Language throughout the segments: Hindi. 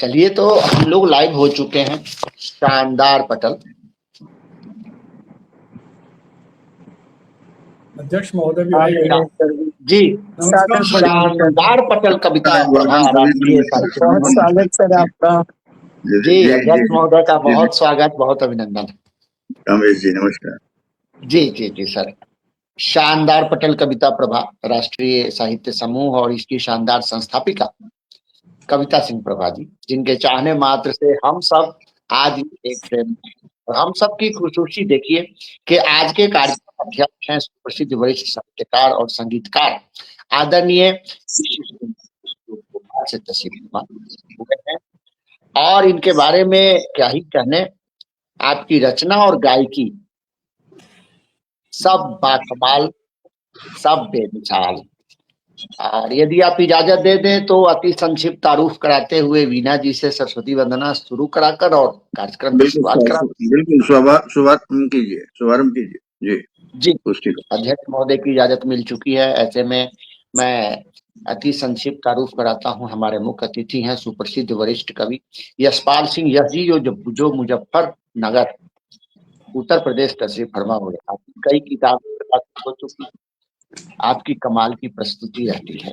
चलिए, तो हम लोग लाइव हो चुके हैं। शानदार पटल। अध्यक्ष महोदय भी आइए। जी, नमस्कार सर। शानदार पटल कविता प्रभा राष्ट्रीय साहित्य बहुत सम्मान। स्वागत सर आपका। जी, अध्यक्ष महोदय का बहुत स्वागत, बहुत अभिनंदन। रमेश जी नमस्कार। जी जी जी सर। शानदार पटल कविता प्रभा राष्ट्रीय साहित्य समूह और इसकी शानदार संस्थापिका कविता सिंह प्रभा जी, जिनके चाहने मात्र से हम सब आज एक फ्रेम में। और हम सब की खुशूसी देखिए कि आज के कार्यक्रम अध्यक्ष हैं सुप्रसिद्ध वरिष्ठ साहित्यकार और संगीतकार आदरणीय से तस्वीर हुए हैं। और इनके बारे में क्या ही कहने, आपकी रचना और गायकी सब बाकमाल, सब बेमिसाल। और यदि आप इजाजत दे दें तो अति संक्षिप्त तारुफ कराते हुए वीणा जी से सरस्वती वंदना शुरू कराकर और कार्यक्रम की शुरुआत करा। बिल्कुल शुभारंभ कीजिए। जी जी, अध्यक्ष महोदय की इजाजत मिल चुकी है। ऐसे में मैं अति संक्षिप्त तारुफ कराता हूँ। हमारे मुख्य अतिथि हैं सुप्रसिद्ध वरिष्ठ कवि यशपाल सिंह यश जी, जो मुजफ्फरनगर उत्तर प्रदेश तशरीफ फरमा हुए। आपकी कई किताबें प्रकाशित हो चुकी, आपकी कमाल की प्रस्तुति रहती है।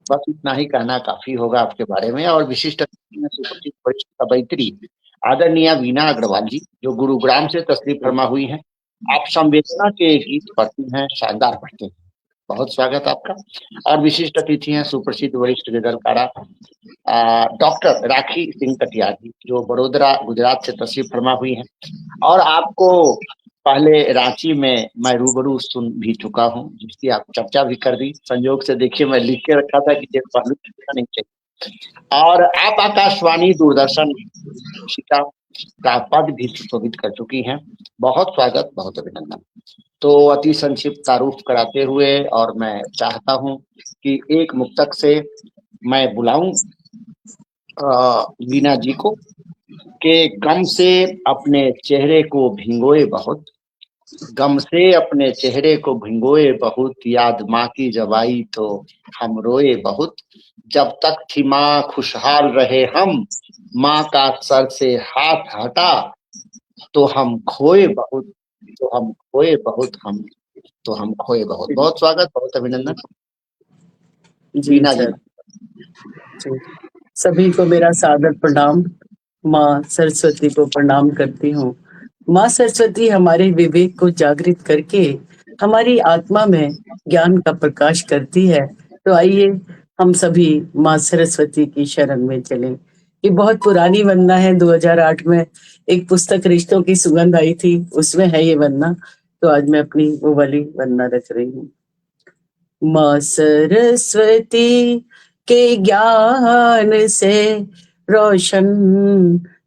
बस इतना ही कहना काफी होगा आपके बारे में। और विशिष्ट सुप्रसिद्ध वरिष्ठ कवयित्री आदरणीय वीणा अग्रवाल जी, जो गुरुग्राम से तशरीफ फरमा हुई हैं। आप संवेदना के गीत पढ़ती हैं, शानदार पढ़ते हैं, बहुत स्वागत आपका। और विशिष्ट अतिथि हैं सुप्रसिद्ध वरिष्ठ गजलकारा डॉक्टर राखी सिंह कटियार जी, जो बड़ोदरा गुजरात से तशरीफ फरमा हुई हैं। और आपको पहले रांची में मैं रूबरू सुन भी चुका हूँ, जिसकी आप चर्चा भी कर दी। संयोग से देखिए, मैं लिख के रखा था कि ये पहलू नहीं चाहिए। और आप आकाशवाणी दूरदर्शन शिक्षा का पद भी सुशोभित कर चुकी हैं। बहुत स्वागत, बहुत अभिनंदन। तो अति संक्षिप्त तारुफ कराते हुए, और मैं चाहता हूं कि एक मुक्तक से मैं बुलाऊं वीणा जी को, कि गम से अपने चेहरे को भिंगोए बहुत, गम से अपने चेहरे को भिंगोए बहुत, याद माँ की जब आई तो हम रोए बहुत। जब तक थी माँ खुशहाल रहे हम, माँ का सर से हाथ हटा तो हम खोए बहुत, तो हम खोए बहुत, हम खोए बहुत। बहुत स्वागत, बहुत अभिनंदन। जी सर। सभी को मेरा सादर प्रणाम। माँ सरस्वती को प्रणाम करती हूँ। माँ सरस्वती हमारे विवेक को जागृत करके हमारी आत्मा में ज्ञान का प्रकाश करती है। तो आइए हम सभी माँ सरस्वती की शरण में चलें। ये बहुत पुरानी वंदना है। 2008 में एक पुस्तक रिश्तों की सुगंध आई थी, उसमें है ये वंदना। तो आज मैं अपनी वो वाली वंदना रख रही हूँ। माँ सरस्वती के ज्ञान से रोशन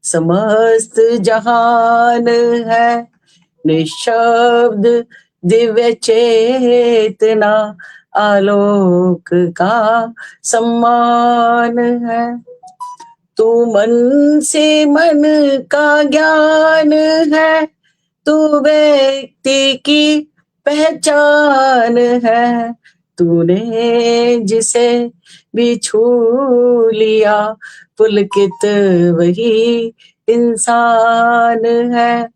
समस्त जहान है, निशब्द दिव्य चेतना आलोक का सम्मान है। तू मन से मन का ज्ञान है, तू व्यक्ति की पहचान है। तूने जिसे भी छू लिया पुलकित वही इंसान है।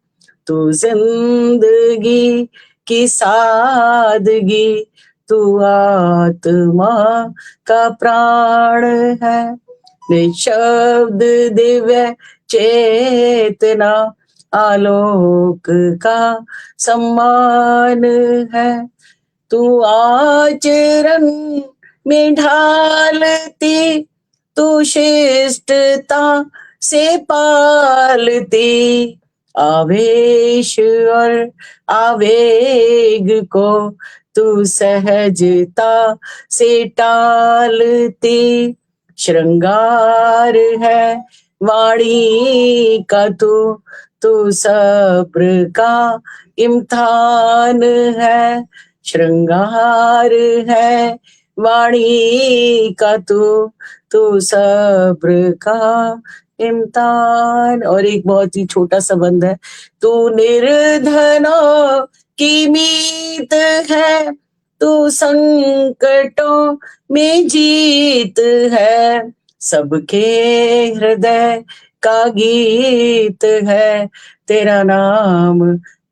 तू जिंदगी की सादगी, तू आत्मा का प्राण है। निशब्द दिव्य चेतना आलोक का सम्मान है। तू आचरण में ढालती, तू शिष्टता से पालती, आवेश और आवेग को तू सहजता से टालती। श्रृंगार है वाणी का तू सब्र का इम्तिहान है। श्रृंगार है वाणी का तू सब्र का इम्तिहान। और एक बहुत ही छोटा सा बंद है। तू निर्धनों की मीत है, तू संकटों में जीत है। सबके हृदय का गीत है, तेरा नाम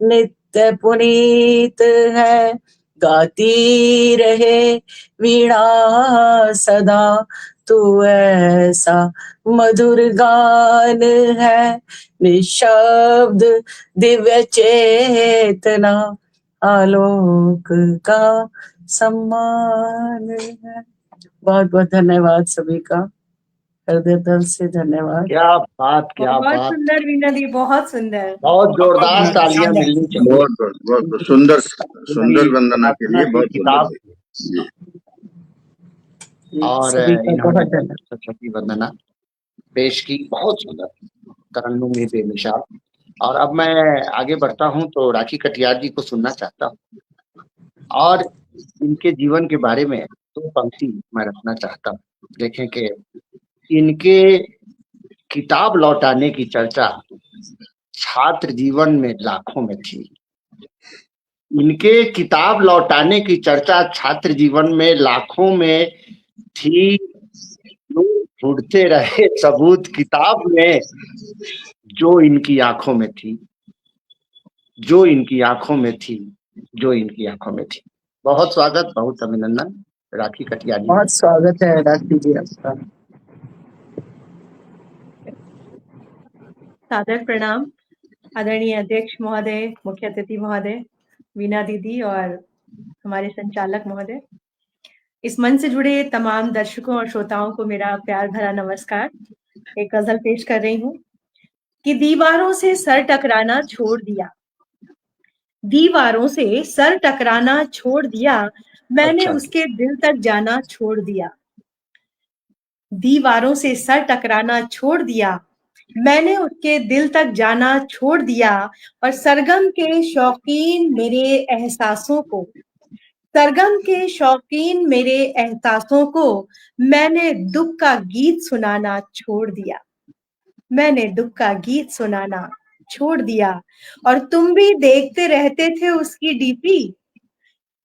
नित्य पुनीत है। गाती रहे वीणा सदा, तू ऐसा मधुर गान है। निशब्द दिव्य चेतना, आलोक का सम्मान है। बहुत बहुत धन्यवाद सभी का, हृदय से धन्यवाद। क्या बात, क्या बहुत बात, सुंदर वीणा दी, बहुत सुंदर, बहुत जोरदार तालियां मिलनी चाहिए। बहुत सुंदर सुंदर वंदना के लिए बहुत किताब जी। और सभी का इन्होंने बहुत धन्यवाद। सरस्वती वंदना पेश की, बहुत सुंदर, तरन्नुम ही बेमिसाल। और अब मैं आगे बढ़ता हूं तो राखी कटियार जी को सुनना चाहता हूं और इनके जीवन के बारे में दो पंक्ति मैं रखना चाहता हूँ। देखें कि इनके किताब लौटाने की चर्चा छात्र जीवन में लाखों में थी। इनके किताब लौटाने की चर्चा छात्र जीवन में लाखों में थी। ढूंढते रहे सबूत किताब में, जो इनकी आंखों में थी, जो इनकी आंखों में थी, जो इनकी आंखों में थी। बहुत स्वागत, बहुत अभिनंदन राखी कटियार जी। बहुत स्वागत है राखी जी आपका। सादर प्रणाम आदरणीय अध्यक्ष महोदय, मुख्य अतिथि महोदय, वीणा दीदी और हमारे संचालक महोदय। इस मंच से जुड़े तमाम दर्शकों और श्रोताओं को मेरा प्यार भरा नमस्कार। एक गजल पेश कर रही हूँ कि दीवारों से सर टकराना छोड़ दिया, दीवारों से सर टकराना छोड़ दिया, मैंने उसके दिल तक जाना छोड़ दिया। दीवारों से सर टकराना छोड़ दिया, मैंने उसके दिल तक जाना छोड़ दिया। और सरगम के शौकीन मेरे एहसासों को, सरगम के शौकीन मेरे एहसासों को, मैंने दुख का गीत सुनाना छोड़ दिया, मैंने दुख का गीत सुनाना छोड़ दिया। और तुम भी देखते रहते थे उसकी डीपी,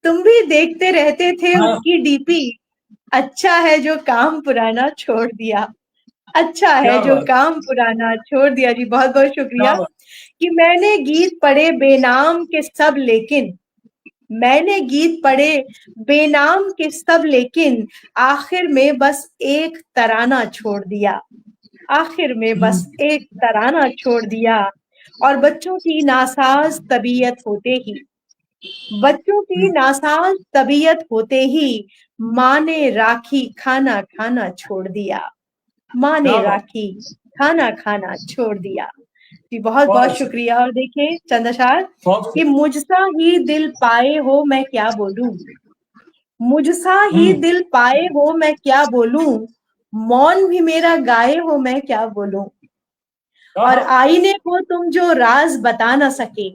तुम भी देखते रहते थे उसकी डीपी। अच्छा है जो काम पुराना छोड़ दिया, अच्छा है जो काम पुराना छोड़ दिया। जी बहुत बहुत शुक्रिया। कि मैंने गीत पढ़े बेनाम के सब, लेकिन मैंने गीत पढ़े बेनाम के सब, लेकिन आखिर में बस एक तराना छोड़ दिया, आखिर में बस एक तराना छोड़ दिया। और बच्चों की नासाज तबीयत होते ही, बच्चों की नासाज तबीयत होते ही, माँ ने राखी खाना खाना छोड़ दिया, माँ ने राखी खाना खाना छोड़ दिया। जी बहुत बहुत शुक्रिया। और देखिए चंद्रशार कि मुझसा ही दिल पाए हो मैं क्या बोलूं, मुझसा ही दिल पाए हो मैं क्या बोलूं, मौन भी मेरा गाए हो मैं क्या बोलूं। और आईने को तुम जो राज बता ना सके,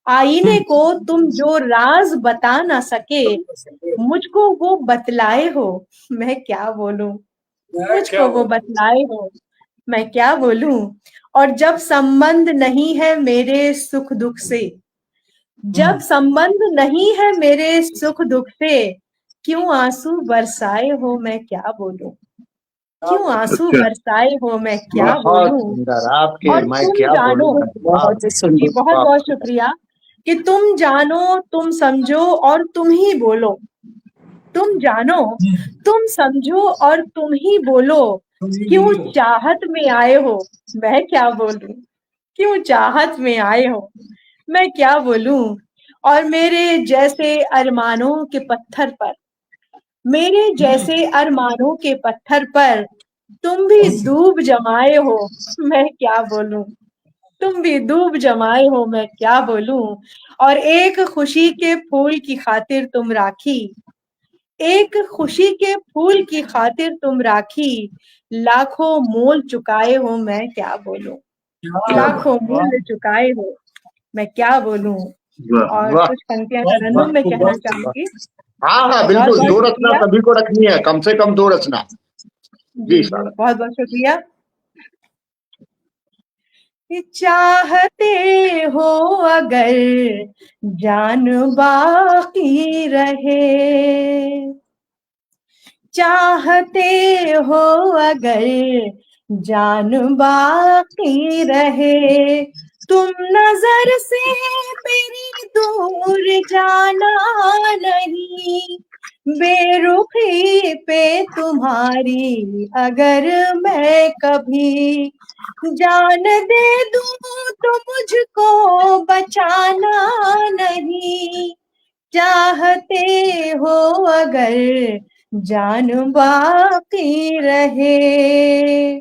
आईने को तुम जो राज बता ना सके, मुझको वो बतलाए हो मैं क्या बोलूं, मुझको वो बतलाए हो मैं क्या बोलूं। और जब संबंध नहीं है मेरे सुख दुख से, जब संबंध नहीं है मेरे सुख दुख से, क्यों आंसू बरसाए हो मैं क्या बोलूं, क्यों आंसू बरसाए हो मैं क्या बोलूं। और तुम जानो, बहुत ही सुंदर, बहुत बहुत शुक्रिया। कि तुम जानो तुम समझो और तुम ही बोलो, तुम जानो तुम समझो और तुम ही बोलो, क्यों चाहत में आए हो मैं क्या बोलूं, क्यों चाहत में आए हो मैं क्या बोलूं। और मेरे जैसे अरमानों के पत्थर पर, मेरे जैसे अरमानों के पत्थर पर, तुम भी दूब जमाए हो मैं क्या बोलूं, तुम भी दूब जमाए हो मैं क्या बोलूं। और एक खुशी के फूल की खातिर तुम राखी, एक खुशी के फूल की खातिर तुम राखी, लाखों मोल चुकाए हो मैं क्या बोलूं, लाखों मूल्य चुकाए हो मैं क्या बोलूं। और वाह, कुछ पंक्तियां तरन्नुम में कहना चाहूंगी। हाँ हाँ बिल्कुल, दो रचना सभी को रखनी है, कम से कम 2 रचना। जी बहुत बहुत शुक्रिया। चाहते हो अगर जान बाकी रहे, चाहते हो अगर जान बाकी रहे, तुम नजर से मेरी दूर जाना नहीं, बेरुखी पे तुम्हारी अगर मैं कभी जान दे दूं तो मुझको बचाना नहीं, चाहते हो अगर जान बाकी रहे।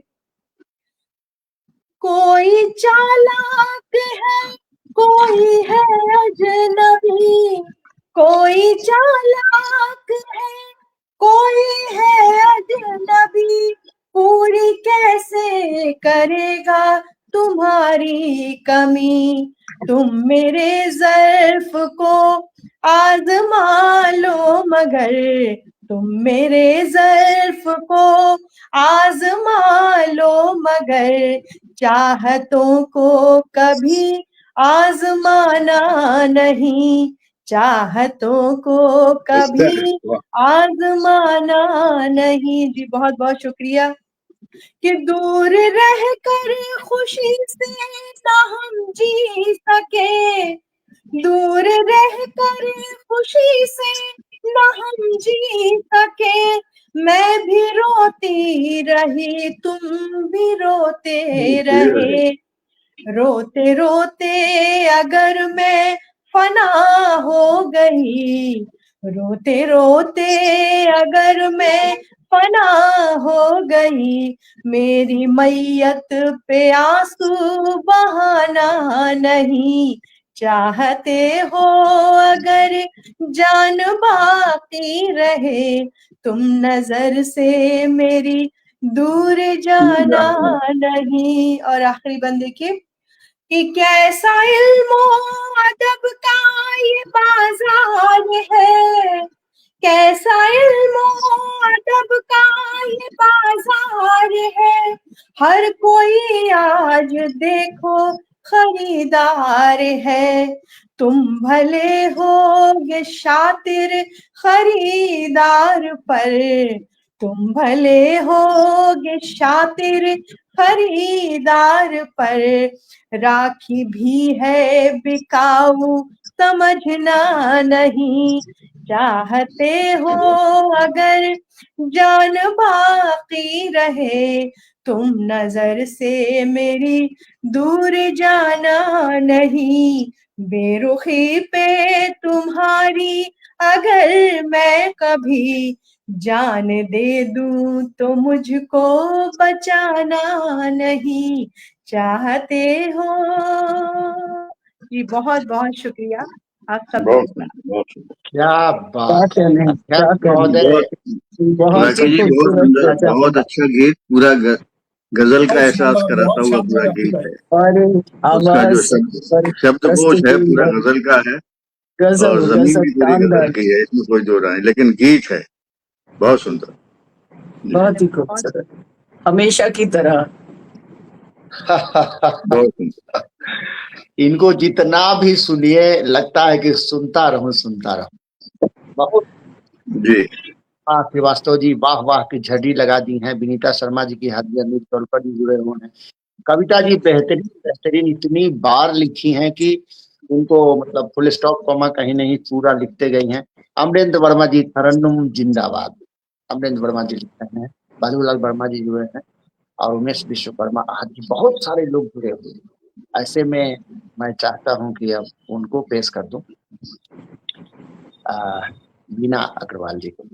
कोई चालाक है, कोई है अजनबी, कोई चालाक है, कोई है अजनबी, पूरी कैसे करेगा तुम्हारी कमी, तुम मेरे ज़र्फ को आज़मा लो मगर, तुम मेरे ज़र्फ को आज़मा लो मगर, चाहतों को कभी आज़माना नहीं, चाहतों को कभी आज़माना नहीं। जी बहुत बहुत शुक्रिया। कि दूर रह कर खुशी से ना हम जी सके, दूर रह कर खुशी से ना हम जी सके, मैं भी रोती रही तुम भी रोते रहे, रोते रोते अगर मैं फना हो गई, रोते रोते अगर मैं फना हो गई, मेरी मैयत पे आंसू बहाना नहीं, चाहते हो अगर जान बाकी रहे, तुम नजर से मेरी दूर जाना नहीं। और आखिरी बंद देखिए कि कैसा इल्मो अदब का ये बाजार है, कैसा इल्मो अदब का ये बाजार है, हर कोई आज देखो खरीदार है, तुम भले होगे शातिर खरीदार पर, तुम भले होगे शातिर खरीदार पर, राखी भी है बिकाऊ समझना नहीं, चाहते हो अगर जान बाकी रहे, तुम नजर से मेरी दूर जाना नहीं, बेरुखी पे तुम्हारी अगर मैं कभी जान दे दूं तो मुझको बचाना नहीं, चाहते हो। जी बहुत बहुत शुक्रिया आप सब लोगों का। क्या बात, क्या कहने, क्या अध्यक्ष कहने, महोदय, बहुत राखी ही जी बहुत खूबसूरत सुंदर, राजा बहुत होगा। अच्छा गीत, पूरा गजल का बहुत एहसास शानदार, कराता बहुत हुआ पूरा शानदार गीत आपकी है। और उसका जो आवाज शब्दकोश है पूरा गजल का है, गजब और जमीन गजब भी पूरी गजल शानदार, की है, इसमें कोई दो राय नहीं, लेकिन गीत है बहुत सुंदर। बहुत ही खूबसूरत, हमेशा की तरह। बहुत सुंदर। इनको जितना भी सुनिए लगता है कि सुनता रहूं सुनता रहूं। बहुत जी हाँ श्रीवास्तव जी, वाह वाह की झड़ी लगा दी है। विनीता शर्मा जी की हाथी अमित तौर पर भी जुड़े हुए हैं। कविता जी बेहतरीन बेहतरीन इतनी बार लिखी हैं कि उनको मतलब फुल स्टॉप कॉमा कहीं नहीं, पूरा लिखते गई हैं। अमरेंद्र वर्मा जी तरन्नुम जिंदाबाद, अमरेंद्र वर्मा जी लिखते हैं, बालूलाल वर्मा जी जुड़े हैं, और उमेश विश्वकर्मा आदि बहुत सारे लोग जुड़े हुए हैं। ऐसे में मैं चाहता हूं कि अब उनको पेश कर दूं, बीना अग्रवाल जी को।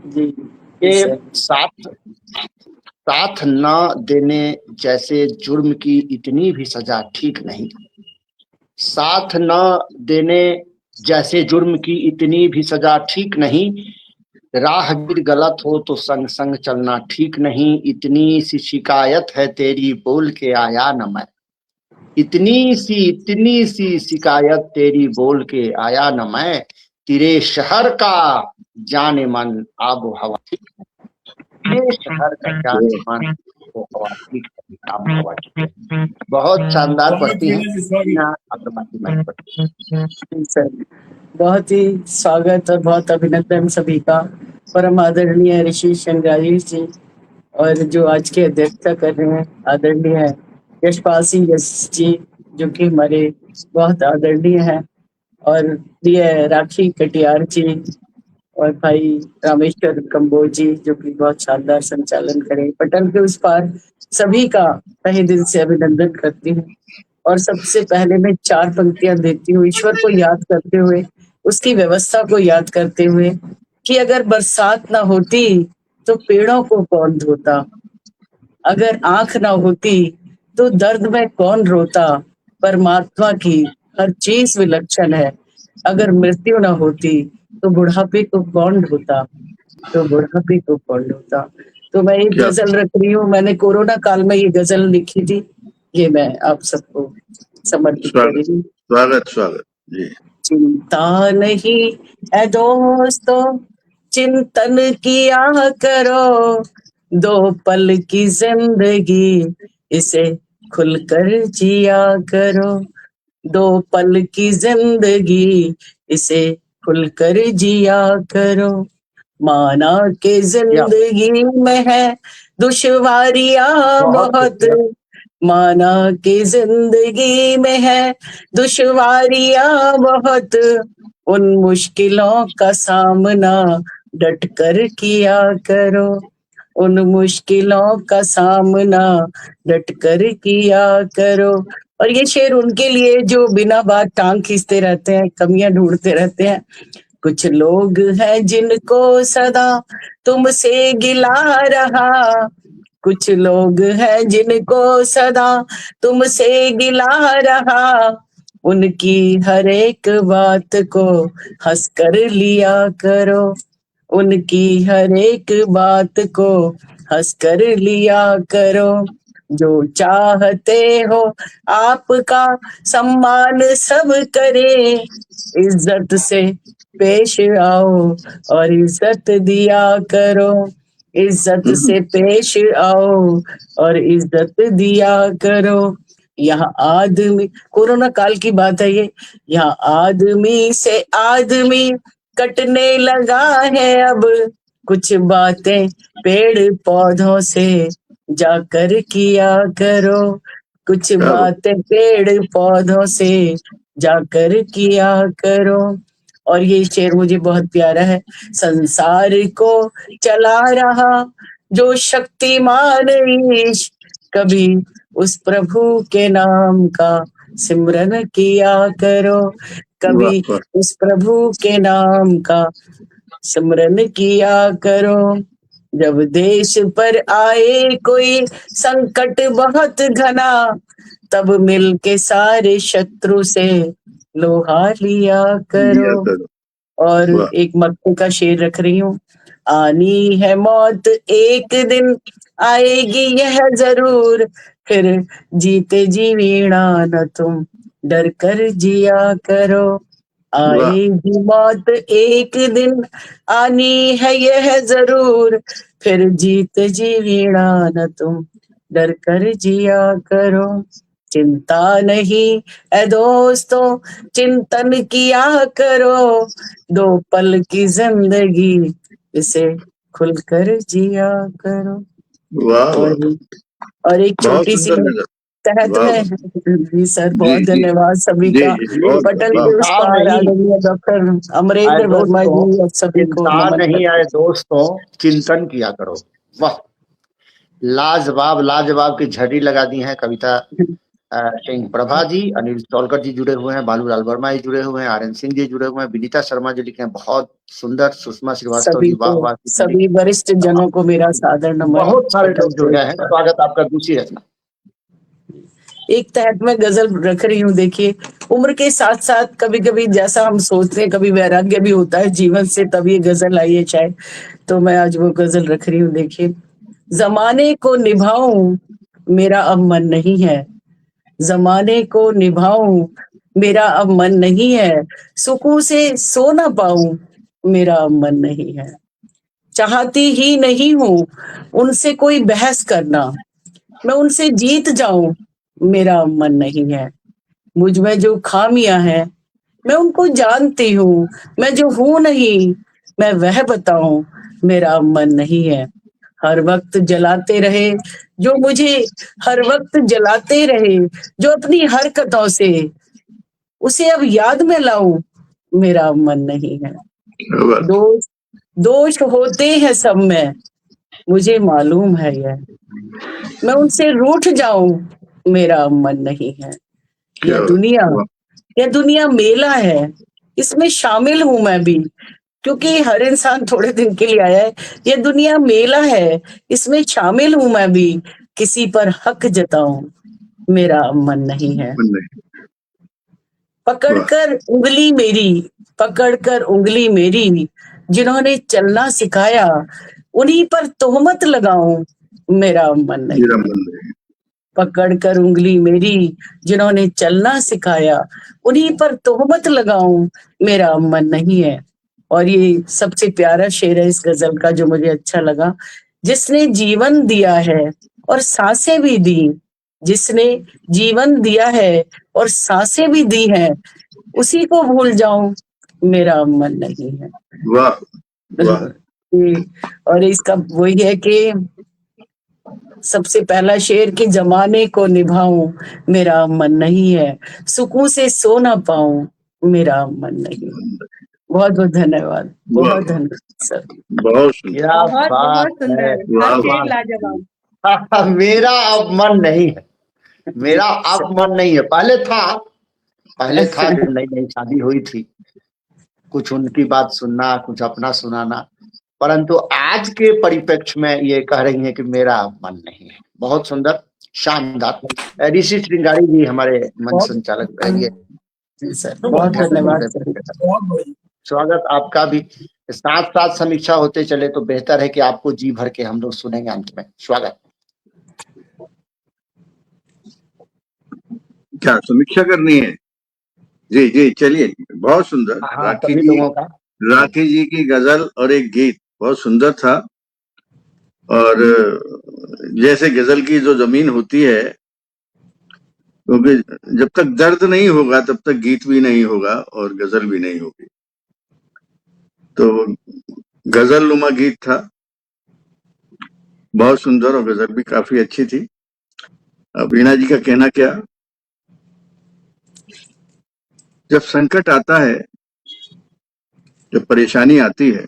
जी ये साथ न देने जैसे जुर्म की इतनी भी सजा ठीक नहीं, साथ न देने जैसे जुर्म की इतनी भी सजा ठीक नहीं, राहगीर गलत हो तो संग संग चलना ठीक नहीं, इतनी सी शिकायत है तेरी बोल के आया न मैं, इतनी सी शिकायत तेरी बोल के आया न मैं, तेरे शहर का जाने मन आबो हवा ठीक है, तेरे शहर का जाने मन आबो हवा ठीक है, आबो हवा ठीक है। बहुत शानदार पढ़ती हैं। बहुत ही स्वागत और बहुत अभिनंदन सभी का। परम आदरणीय ऋषि शंकराजीष जी और जो आज के अध्यक्षता कर रहे हैं आदरणीय यशपाल सिंह यश जी, जो कि हमारे बहुत आदरणीय हैं, और प्रिय राखी कटियार जी और भाई रामेश्वर कंबोज जी, जो कि बहुत शानदार संचालन करें। पटल के उस पार सभी का तहे दिल से अभिनंदन करती हूँ। और सबसे पहले मैं 4 पंक्तियां देती हूँ, ईश्वर को याद करते हुए, उसकी व्यवस्था को याद करते हुए, कि अगर बरसात ना होती तो पेड़ों को कौन धोता, अगर आंख ना होती तो दर्द में कौन रोता, परमात्मा की हर चीज विलक्षण है, अगर मृत्यु ना होती तो बुढ़ापे को कौन ढोता, तो बुढ़ापे को कौन ढोता। तो मैं एक क्या गजल रख रही हूँ, मैंने कोरोना काल में ये गजल लिखी थी, ये मैं आप सबको समर्पित कर रही हूँ। स्वागत स्वागत जी। चिंता नहीं है दोस्तों, चिंतन किया करो, 2 पल की जिंदगी इसे खुलकर जिया करो, 2 पल की जिंदगी इसे खुलकर जिया करो। माना के जिंदगी में है दुश्वारियां बहुत, माना कि जिंदगी में है दुश्वारियां बहुत, उन मुश्किलों का सामना डट कर किया करो, उन मुश्किलों का सामना डट कर किया करो। और ये शेर उनके लिए जो बिना बात टांग खींचते रहते हैं, कमियां ढूंढते रहते हैं। कुछ लोग हैं जिनको सदा तुमसे गिला रहा, कुछ लोग हैं जिनको सदा तुमसे गिला रहा, उनकी हर एक बात को हंस कर लिया करो, उनकी हर एक बात को हंस कर लिया करो। जो चाहते हो आपका सम्मान सब करे, इज्जत से पेश आओ और इज्जत दिया करो, इज्जत से पेश आओ और इज्जत दिया करो। यहाँ आदमी, कोरोना काल की बात है ये, यहाँ आदमी से आदमी कटने लगा है अब, कुछ बातें पेड़ पौधों से जाकर किया करो, कुछ बातें पेड़ पौधों से जाकर किया करो। और ये शेर मुझे बहुत प्यारा है। संसार को चला रहा जो शक्तिमान ईश, कभी उस प्रभु के नाम का सिमरन किया करो, कभी उस प्रभु के नाम का सिमरन किया करो। जब देश पर आए कोई संकट बहुत घना, तब मिल के सारे शत्रु से लोहा लिया करो। और एक मक्के का शेर रख रही हूँ। आनी है मौत एक दिन, आएगी यह जरूर, फिर जीते जी वीणा न तुम डर कर जिया करो। आएगी मौत एक दिन, आनी है यह जरूर, फिर जीते जी वीणा न तुम डर कर जिया करो। चिंता नहीं है दोस्तों, चिंतन किया करो, 2 पल की जिंदगी इसे खुलकर जिया करो। और एक छोटी सी तहत में जी सर, बहुत धन्यवाद सभी का। पटल के उस पार आदरणीय डॉक्टर अमरेंद्र वर्मा जी और सभी को नमन नहीं आए दोस्तों, चिंतन किया करो। वाह, लाजवाब लाजवाब की झड़ी लगा दी है कविता सिंह प्रभा जी, अनिल तौलकर जी जुड़े हुए हैं, बालूलाल वर्मा जी जुड़े हुए हैं, आर.एन. सिंह जी जुड़े हुए हैं, विनीता शर्मा जी लिखे हैं, बहुत सुंदर, सुषमा श्रीवास्तव जी, वाह वाह। सभी वरिष्ठ जनों को मेरा सादर नमन। बहुत सारे लोग जुड़ गए हैं, स्वागत आपका। दूसरी रचना एक तहत में गजल रख रही हूँ। देखिए, उम्र के साथ साथ कभी कभी जैसा हम सोचते हैं, कभी वैराग्य भी होता है जीवन से, तब ये गजल आई है शायद, तो मैं आज वो गजल रख रही हूँ। देखिए, जमाने को निभाऊं मेरा अब मन नहीं है, जमाने को निभाऊं मेरा अब मन नहीं है, सुकून से सो ना पाऊं मेरा अब मन नहीं है, चाहती ही नहीं हूं उनसे कोई बहस करना, मैं उनसे जीत जाऊं मेरा मन नहीं है, मुझ में जो खामियां हैं मैं उनको जानती हूँ, मैं जो हूँ नहीं मैं वह बताऊं, मेरा मन नहीं है। हर वक्त जलाते रहे जो मुझे, हर वक्त जलाते रहे जो अपनी हरकतों से, उसे अब याद में लाऊं, मेरा मन नहीं है। क्या बात। दोष दोष होते हैं सब में, मुझे मालूम है यह, मैं उनसे रूठ जाऊं, मेरा मन नहीं है। क्या यह बात। दुनिया वाह, यह दुनिया मेला है, इसमें शामिल हूं मैं भी, क्योंकि हर इंसान थोड़े दिन के लिए आया है। यह दुनिया मेला है, इसमें शामिल हूं मैं भी, किसी पर हक जताऊं, मेरा मन नहीं है। मन नहीं। पकड़कर उंगली मेरी, पकड़कर उंगली मेरी, जिन्होंने चलना सिखाया, उन्हीं पर तोहमत लगाऊं, मेरा मन नहीं मेरा है। मन नहीं। पकड़कर उंगली मेरी, जिन्होंने चलना सिखाया, उन्हीं पर तोहमत लगाऊं, मेरा मन नहीं है। और ये सबसे प्यारा शेर है इस गजल का जो मुझे अच्छा लगा, जिसने जीवन दिया है और सांसें भी दी, जिसने जीवन दिया है और सांसें भी दी हैं, उसी को भूल जाऊं, मेरा मन नहीं है। वाह वाह। और इसका वही है कि सबसे पहला शेर के जमाने को निभाऊं, मेरा मन नहीं है। सुकून से सो ना पाऊं, मेरा मन नहीं है। बहुत बहुत धन्यवाद, वाह बहुत वाह, धन्यवाद सर। बहुत सुंदर। क्या बहुत बात बहुत है, सुंदर, वाह हर वाह। शेर लाजवाब। मेरा अब मन नहीं है, मेरा अब मन नहीं है। पहले था जब नई नई शादी हुई थी, कुछ उनकी बात सुनना, कुछ अपना सुनाना, परंतु आज के परिप्रेक्ष्य में ये कह रही हैं कि मेरा मन नहीं है। बहुत सुंदर, शानदार। ऋषि श्रृंगारी जी हमारे मंच संचालक रहेंगे। जी सर, बहुत धन्यवाद सर। बहुत बढ़िया। स्वागत आपका भी। साथ साथ समीक्षा होते चले तो बेहतर है कि आपको जी भर के हम लोग सुनेंगे अंत में। स्वागत। क्या समीक्षा करनी है? जी जी, चलिए। बहुत सुंदर। हाँ, सभी लोगों का। राखी जी की गजल और एक गीत बहुत सुंदर था। और जैसे गजल की जो जमीन होती है, क्योंकि जब तक दर्द नहीं होगा तब तक गीत भी नहीं होगा और गजल भी नहीं होगी। तो गजल नुमा गीत था, बहुत सुंदर, और गजल भी काफी अच्छी थी। अब वीणा जी का कहना क्या, जब संकट आता है, जब परेशानी आती है,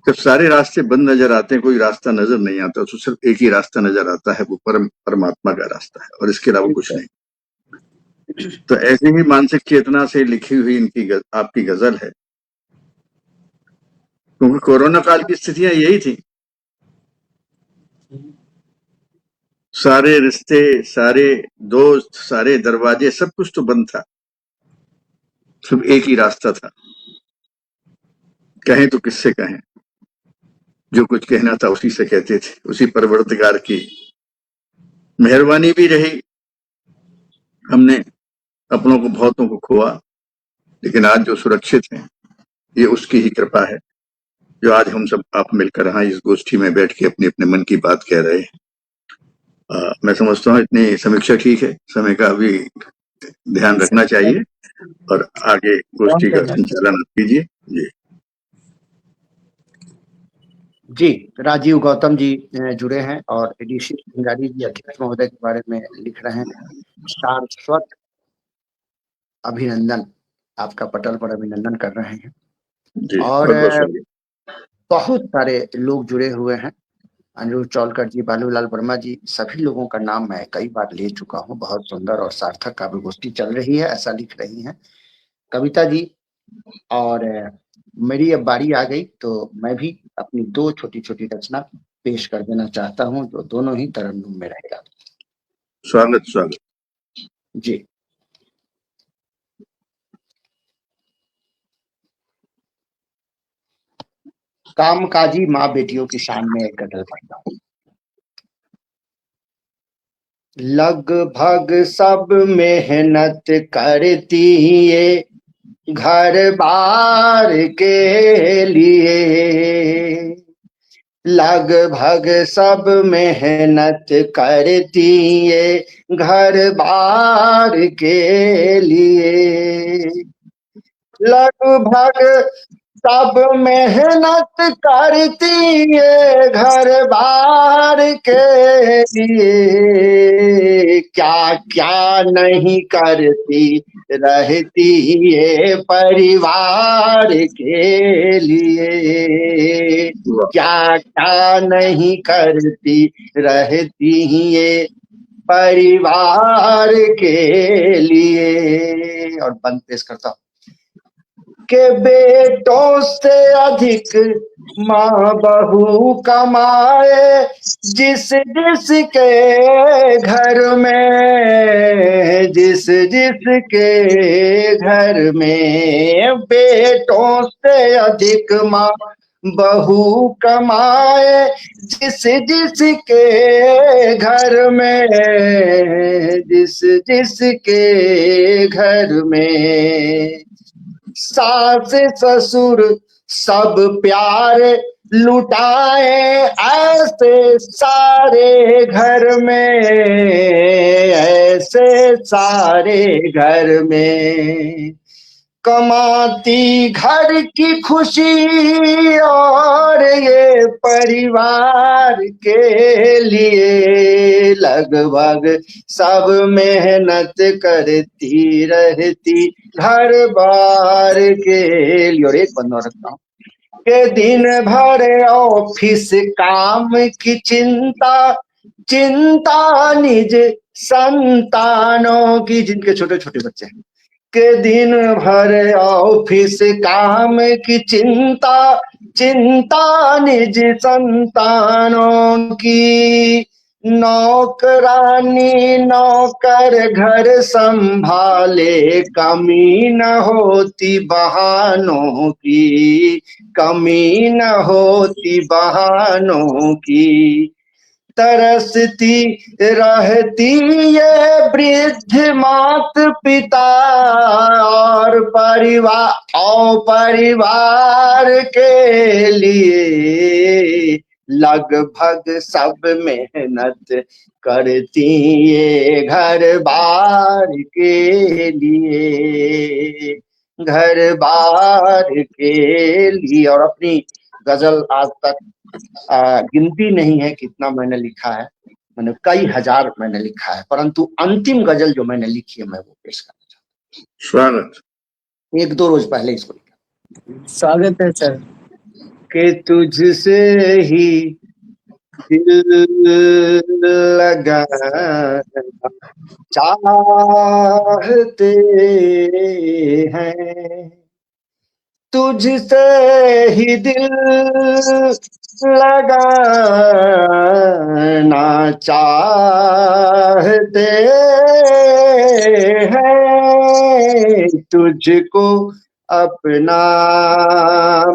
जब सारे रास्ते बंद नजर आते हैं, कोई रास्ता नजर नहीं आता, तो सिर्फ एक ही रास्ता नजर आता है, वो परमात्मा का रास्ता है, और इसके अलावा कुछ नहीं। तो ऐसी ही मानसिक चेतना से लिखी हुई इनकी आपकी गजल है, क्योंकि कोरोना काल की स्थितियां यही थी। सारे रिश्ते, सारे दोस्त, सारे दरवाजे, सब कुछ तो बंद था, सिर्फ एक ही रास्ता था। कहें तो किससे कहें, जो कुछ कहना था उसी से कहते थे। उसी परवरदिगार की मेहरबानी भी रही, हमने अपनों को बहुतों को खोआ, लेकिन आज जो सुरक्षित हैं ये उसकी ही कृपा है, जो आज हम सब आप मिलकर यहाँ इस गोष्ठी में बैठ के अपने अपने मन की बात कह रहे हैं। मैं समझता हूँ इतनी समीक्षा ठीक है, समय का भी ध्यान रखना चाहिए, और आगे गोष्ठी का संचालन कीजिए। जी जी, राजीव गौतम जी जुड़े हैं और ऋषि श्रृंगारी जी अध्यक्ष महोदय के बारे में लिख रहे हैं। शाश्वत अभिनंदन, आपका पटल पर अभिनंदन कर रहे हैं। जी, और बहुत बहुत सारे लोग जुड़े हुए हैं, अनिरुद्ध चौलकर जी, बालूलाल वर्मा जी, सभी लोगों का नाम मैं कई बार ले चुका हूँ। बहुत सुंदर और सार्थक काव्य गोष्ठी चल रही है, ऐसा लिख रही हैं कविता जी। और मेरी अब बारी आ गई, तो मैं भी अपनी दो छोटी छोटी रचना पेश कर देना चाहता हूँ, जो दोनों ही तरन्नुम में रहेगा। स्वागत। जी। कामकाजी माँ बेटियों की शान में एक गजल पढ़ता हूँ। लगभग सब मेहनत करती ये घर बार के लिए, लगभग सब मेहनत करती ये घर बार के लिए, लगभग सब मेहनत करती ये घर बार के लिए, क्या क्या नहीं करती रहती ये परिवार के लिए, क्या क्या नहीं करती रहती ये परिवार के लिए। और बंद पेश करता हूं के बेटों से अधिक माँ बहू कमाए, जिस जिस के घर में, जिस जिस के घर में बेटों से अधिक माँ बहू कमाए, जिस जिस के घर में, जिस जिस के घर में सास ससुर सब प्यार लुटाए, ऐसे सारे घर में, ऐसे सारे घर में कमाती घर की खुशी और ये परिवार के लिए, लगभग सब मेहनत करती रहती घर बार के लिए। और एक बंद और रखता हूँ के दिन भर ऑफिस काम की चिंता, चिंता निज संतानों की, जिनके छोटे छोटे बच्चे हैं, के दिन भर ऑफिस काम की चिंता, चिंता निज संतानों की, नौकरानी नौकर घर संभाले, कमी न होती बहानों की, कमी न होती बहानों की, तरसती रहती ये वृद्ध मात पिता और परिवार के लिए, लगभग सब मेहनत करती ये घर बार के लिए, घर बार के लिए। और अपनी गजल आज तक गिनती नहीं है कितना मैंने लिखा है, मैंने कई हजार मैंने लिखा है, परंतु अंतिम गजल जो मैंने लिखी है मैं वो पेश करना चाहता हूँ। स्वागत। एक दो रोज पहले इसको लिखा। स्वागत है सर। कि तुझसे ही दिल लगाना चाहते हैं, तुझसे ही दिल लगाना चाहते हैं, तुझको अपना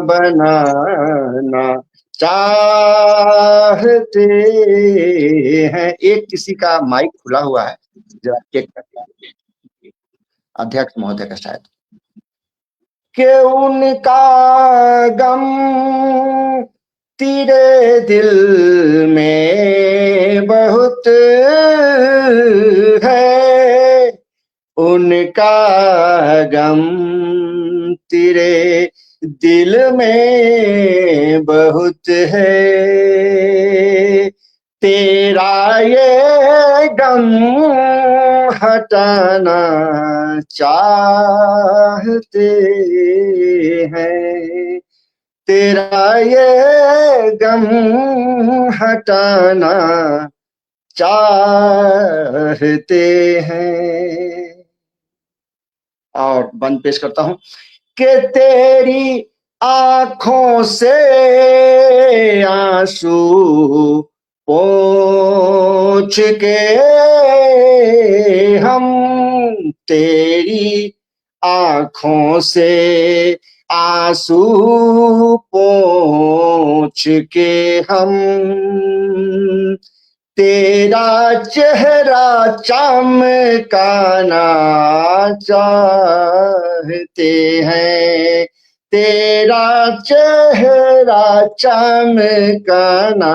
बनाना चाहते हैं। एक किसी का माइक खुला हुआ है, जरा चेक करते, अध्यक्ष महोदय का शायद, कि उनका गम तेरे दिल में बहुत है, उनका गम तेरे दिल में बहुत है, तेरा ये गम हटाना चाहते हैं, तेरा ये गम हटाना चाहते हैं। और बंद पेश करता हूं कि तेरी आंखों से आंसू पोंछ के हम, तेरी आंखों से आंसू पोंछ के हम, तेरा चेहरा चमकाना चाहते हैं, तेरा चेहरा चमकना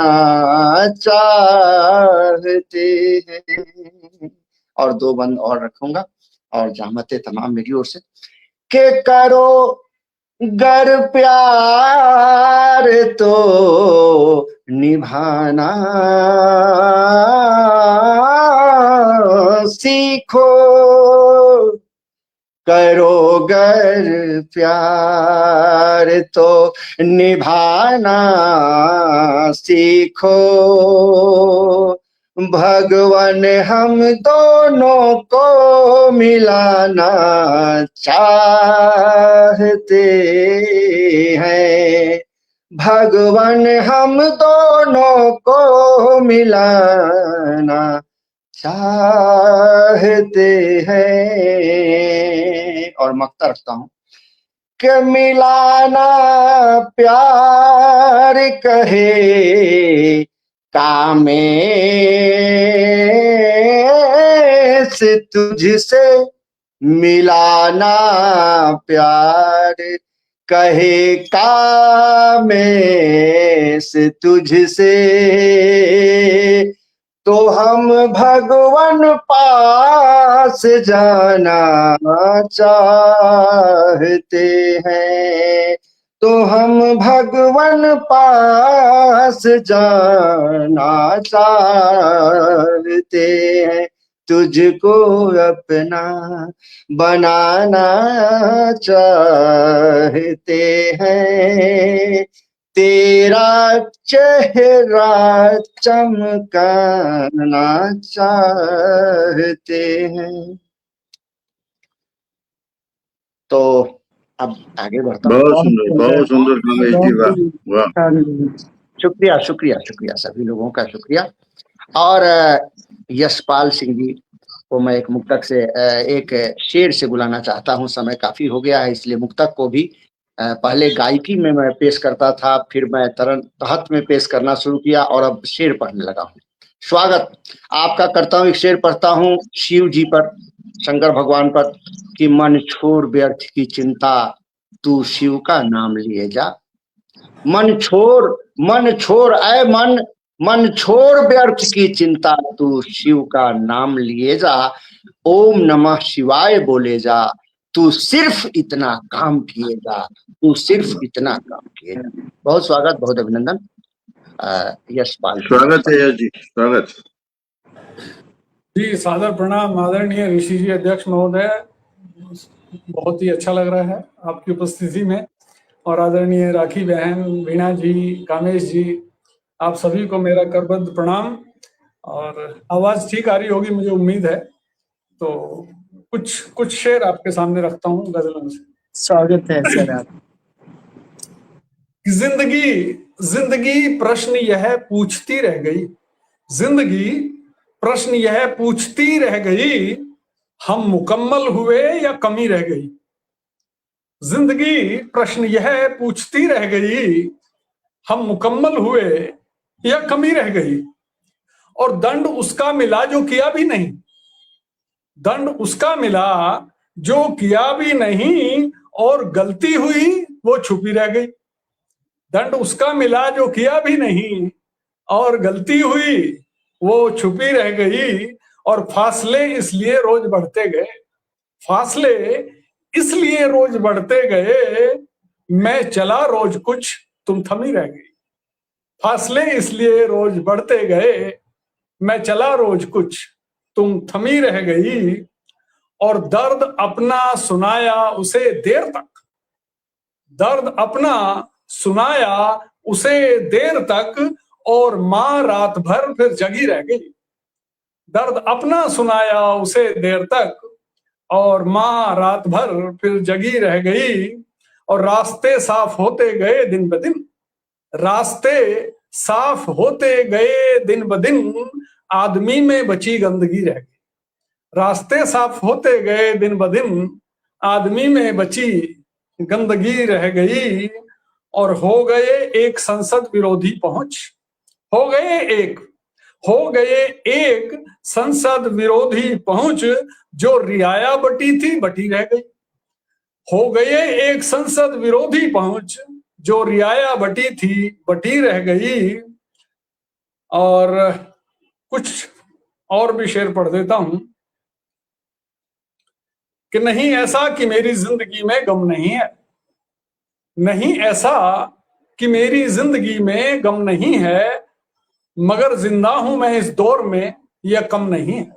चाहते हैं। और 2 बंद और रखूंगा और जहमत तमाम मेरी ओर से के करो गर प्यार तो निभाना सीखो, करो गर प्यार तो निभाना सीखो। भगवान हम दोनों को मिलाना चाहते हैं। भगवान हम दोनों को मिलाना चाहते हैं। और मक्ता रखता हूं कि मिलाना प्यार कहे कामें से तुझसे, मिलाना प्यार कहे कामें से तुझसे, तो हम भगवान पास जाना चाहते हैं। तो हम भगवान पास जाना चाहते हैं। तुझको अपना बनाना चाहते हैं। तेरा चेहरा चमकाना चाहते हैं। तो अब आगे बढ़ता हूँ। बहुत सुंदर कामेश जी, वाह वाह। शुक्रिया शुक्रिया शुक्रिया, सभी लोगों का शुक्रिया। और यशपाल सिंह जी को मैं एक मुक्तक से एक शेर से बुलाना चाहता हूँ। समय काफी हो गया है, इसलिए मुक्तक को भी पहले गायकी में मैं पेश करता था, फिर मैं तहत में पेश करना शुरू किया और अब शेर पढ़ने लगा हूँ। स्वागत आपका करता हूँ। एक शेर पढ़ता हूँ शिव जी पर, शंकर भगवान पर, कि मन छोड़ व्यर्थ की चिंता, तू शिव का नाम लिए जा। मन छोड़ ऐ मन, मन छोड़ व्यर्थ की चिंता, तू शिव का नाम लिए जा। ओम नमः शिवाय बोले जा, तू सिर्फ इतना काम किए जा, तू सिर्फ इतना काम किए जा। बहुत स्वागत, बहुत अभिनंदन। यशपाल, स्वागत है यश जी, स्वागत जी। सादर प्रणाम आदरणीय ऋषि जी, अध्यक्ष महोदय। बहुत ही अच्छा लग रहा है आपकी उपस्थिति में। और आदरणीय राखी बहन, वीणा जी, कामेश जी, आप सभी को मेरा करबद्ध प्रणाम। और आवाज ठीक आ रही होगी मुझे उम्मीद है। तो कुछ शेर आपके सामने रखता हूँ गजलों से। स्वागत है सर आप। जिंदगी प्रश्न यह पूछती रह गई, जिंदगी प्रश्न यह पूछती रह गई, हम मुकम्मल हुए या कमी रह गई। जिंदगी प्रश्न यह पूछती रह गई, हम मुकम्मल हुए या कमी रह गई। और दंड उसका मिला जो किया भी नहीं, दंड उसका मिला जो किया भी नहीं, और गलती हुई वो छुपी रह गई। दंड उसका मिला जो किया भी नहीं, और गलती हुई वो छुपी रह गई। और फासले इसलिए रोज बढ़ते गए, फासले इसलिए रोज बढ़ते गए, मैं चला रोज कुछ तुम थमी रह गई। फासले इसलिए रोज बढ़ते गए, मैं चला रोज कुछ तुम थमी रह गई। और दर्द अपना सुनाया उसे देर तक, दर्द अपना सुनाया उसे देर तक, और मां रात भर फिर जगी रह गई। दर्द अपना सुनाया उसे देर तक, और मां रात भर फिर जगी रह गई। और रास्ते साफ होते गए दिन ब दिन, रास्ते साफ होते गए दिन ब दिन, आदमी में बची गंदगी रह गई। रास्ते साफ होते गए दिन ब दिन, आदमी में बची गंदगी रह गई। और हो गए एक संसद विरोधी पहुंच, हो गए एक संसद विरोधी पहुंच, जो रियाया बटी थी बटी रह गई। हो गए एक संसद विरोधी पहुंच, जो रियाया बटी थी बटी रह गई। और कुछ और भी शेर पढ़ देता हूं कि नहीं ऐसा कि मेरी जिंदगी में गम नहीं है, नहीं ऐसा कि मेरी जिंदगी में गम नहीं है, मगर जिंदा हूं मैं इस दौर में यह कम नहीं है,